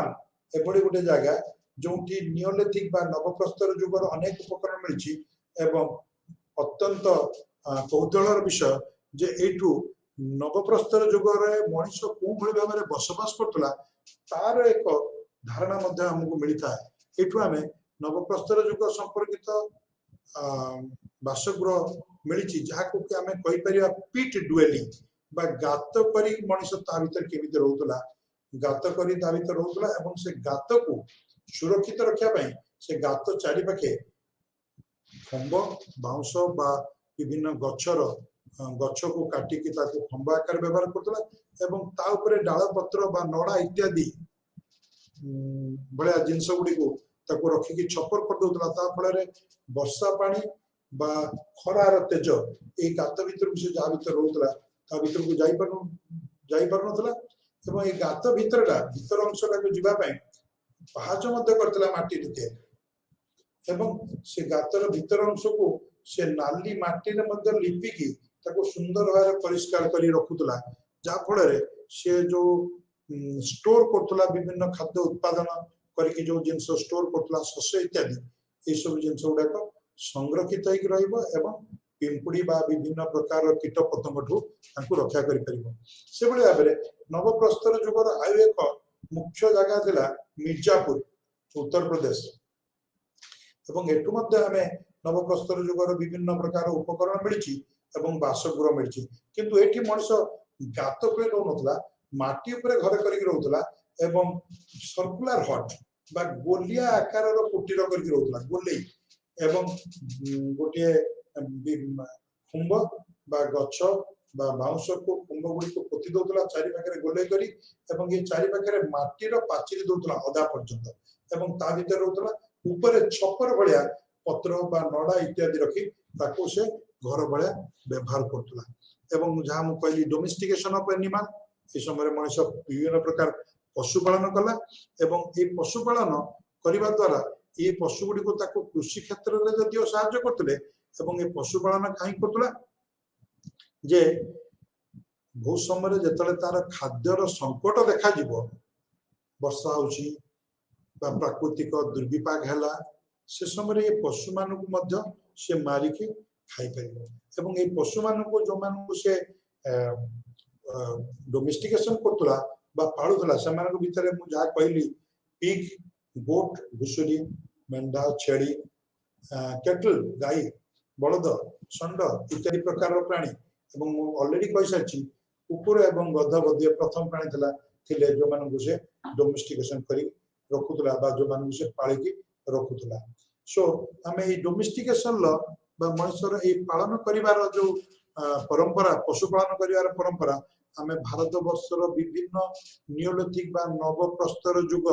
एभली गोटे जगह जोटी नियोलिथिक बा नवप्रस्तर युगर अनेक उपकरण मिलछि एवं अत्यंत कौतूहलर विषय जे एठू नवप्रस्तर युगर मनुष्य को भली भाव में बसवास करतला तार एक धारणा मध्य हमको मिलता है। एठू आमे नवप्रस्तर युग संपर्कित बासगृह मिली जहाँ को आमे कहि परिया पीट डुएलिंग बा गात करी मनीष ता भीतर केमिति रहउतला गात करी ता भीतर रहउतला एवं से गात को सुरक्षित रखिया पई से गात चारि पाखे खंब बाउंस बा विभिन्न गछर गछ को काटिकी ताको खंब आकार व्यवहार करतला एवं ता उपरे डाल पत्र बा नड़ा इत्यादि बड़ा जिनस गुडी को ताको रखिकी छपर कर दउतला ता फଳରେ वर्षा पानी बा खरार तेज ए गात भीतर से जा भीतर रहउतला ता भीतर को जाई पर नथला एवं ए गात भीतर अंशटा को जिबा पई पहाच मध्य करतला माटी रे एवं से गातर भीतर अंश को से नाली माटी रे मध्य लिपिकी ताको सुंदर भाव परिष्कार करी रखुतला जा फଳରେ से जो स्टोर करतला विभिन्न खाद्य उत्पादन करके जो जिनस स्टोर करतला शस्य इत्यादि ए सब जिनस गुडा संरक्षित होइक रहइबो एवं पिंपुड़ी बा विभिन्न प्रकार कीट पतंगठू तांकु रक्षा करि परिबो से बळे आबरे नवप्रस्तर जुगर आयु एक मुख्य जगह थिला मिर्जापुर उत्तर प्रदेश एवं एठु मध्ये हमें नवप्रस्तर जुगर विभिन्न प्रकार उपकरण मिलिछि एवं बासगृह मिलिछि किंतु एठी मनुष्य गात करे रहउनथला माटी ऊपर घर करिक रहउतला एवं सर्कुलर हट बा गोलिया आकार रो कुटीर करिक रहउतला गोलेई एवं गोटे खुंब बा गछ बा बाउंस को खुंब गुडी को पोती दउतला चारि पाखरे गोले करी एवं ये चारि पाखरे माटी रो पाचिरी दउतला अदा पर्यंत एवं ता भीतर रहउतला ऊपर छपर भलिया पत्र बा नड़ा इत्यादि रखी ताको से घर भलिया व्यवहार करतला एवं जहाँ मु कहली डोमेस्टिकेशन ऑफ एनिमल ए समय मनुष्य विभिन्न प्रकार पशुपालन कला एवं ये पशुपालन करने द्वारा ये पशु गुडी को ताको कृषि क्षेत्र में जदियो सहायता करतले एवं ये पशुपालन कहीं करतला जे बहुत समय जेतले तार खाद्यर संकट देखा जिवो वर्षा होची बा प्राकृतिक दुर्विपाक हैला से समय ये पशु मान को मध्य से मारी के खाई परिबो एवं ये पशु मान को जो मान को से डोमेस्टिकेशन करतला बा पाळुतला समान को भीतर मु जा कहली पिग गोट घुसुरी मेंढा छेड़ी केटल गाई बलद षंड इत्यादि प्रकार प्राणी एवं मु ऑलरेडी कहि साची कुकुर एवं गधा बधिया प्रथम प्राणी थिला थिले जो मान को से डोमेस्टिकेशन करी रखुतला बा जो मान को से पाळी की रखुतला सो हमें ए डोमेस्टिकेशन ल बा मनुष्यर ए पालन करिवार जो परंपरा पशुपालन करिवार परंपरा आमे भारत वर्षर विभिन्न नियोलिथिक बा नवप्रस्तर युग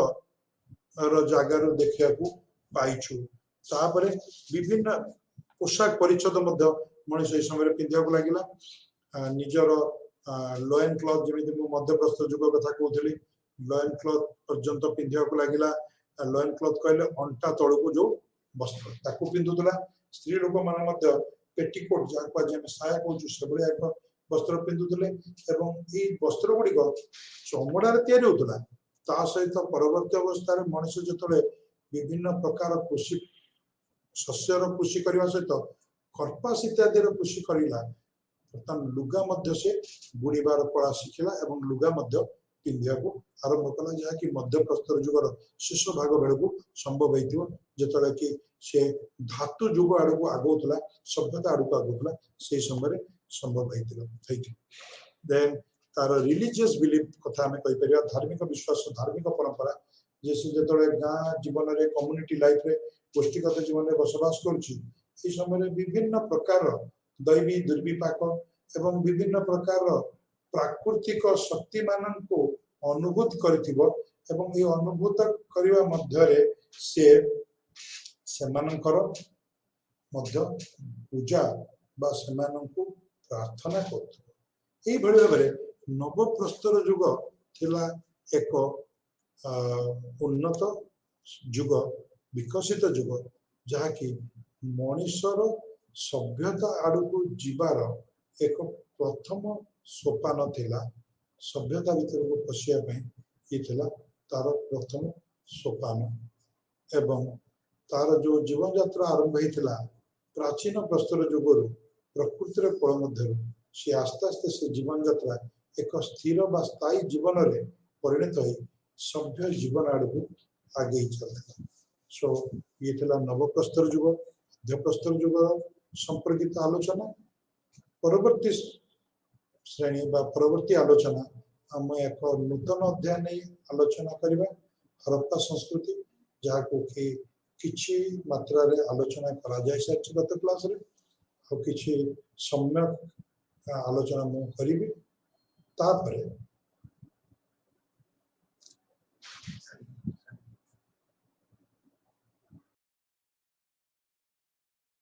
रो जगार देखिया को पाइछु तापरे विभिन्न पोशाक परिच्छद मध्य मनुष्य ए समय पिंधिया को लागिला निजर लोयन क्लॉथ जेमिति मु मध्यप्रस्तर युग कथा कहउथली लोयन क्लॉथ पर्यंत पिंधिया को लागिला लोयन क्लॉथ कहले अंटा तळ को जो वस्त्र ताको पिंधुतला स्त्री लोक मान मध्य पेटीकोट जाको जे साया कहउछु सबळे एक वस्त्र पिंधुतले एवं ई वस्त्र गुडी को चमड़ार तयारी होतला ता सहित परवर्ती अवस्था रे मनुष्य जतले विभिन्न प्रकार कृषि शस्यर कृषि करबा सहित खरपास इत्यादि कृषि करिला तन लुगा मध्य से बुड़ीबार कला शिखिला एवं लुगा मध्य पिंधिया को आरंभ कला जहा कि मध्यप्रस्तर युगर शेष भाग बेल को संभव होइतिबो जतले कि से धातु युग आड़ को आगोतला सभ्यता आड़ को आगोतला से समय संभव होइतिबो देन तार रिलीजियस बिलीफ कथा हमें कहि परिया धार्मिक विश्वास धार्मिक परंपरा जैसे जतले गां जीवन रे कम्युनिटी लाइफ रे गोष्ठीगत जीवन रे बसवास करछि ए समय विभिन्न प्रकार दैवी दुर्विपाक एवं विभिन्न प्रकार प्राकृतिक शक्ति मानन को अनुभूत करथिबो एवं ये अनुभूत करिवा मध्य रे से मानकर मध्य पूजा बा सेमानंकु प्रार्थना करथिबो एई भଳି भाबरे नवप्रस्तर युग थिला एक उन्नत युग विकसित युग जहा कि मनुष्यर सभ्यता आड़ को जीवार एक प्रथम सोपान थिला सभ्यता भीतर को पशिया ये थिला तार प्रथम सोपान एवं तार जो जीवन यात्रा आरंभ होता प्राचीन प्रस्तर युगर प्रकृतिर कल मध्य से आस्ते आस्ते से जीवन यात्रा एक स्थिर बा स्थायी जीवन रे परिणत हो सभ्य जीवन आड़ को आगे चलता सो ये थिला नवप्रस्तर युग मध्यप्रस्तर युग संपर्कित आलोचना परवर्ती श्रेणी बा परवर्ती आलोचना आम एक नूतन अध्याय नहीं आलोचना करबा हरप्पा संस्कृति जहाँ को कि किछि मात्रा रे आलोचना करा जाय सारी गत क्लास रे और किछि सम्यक आलोचना मु करिबी तापरे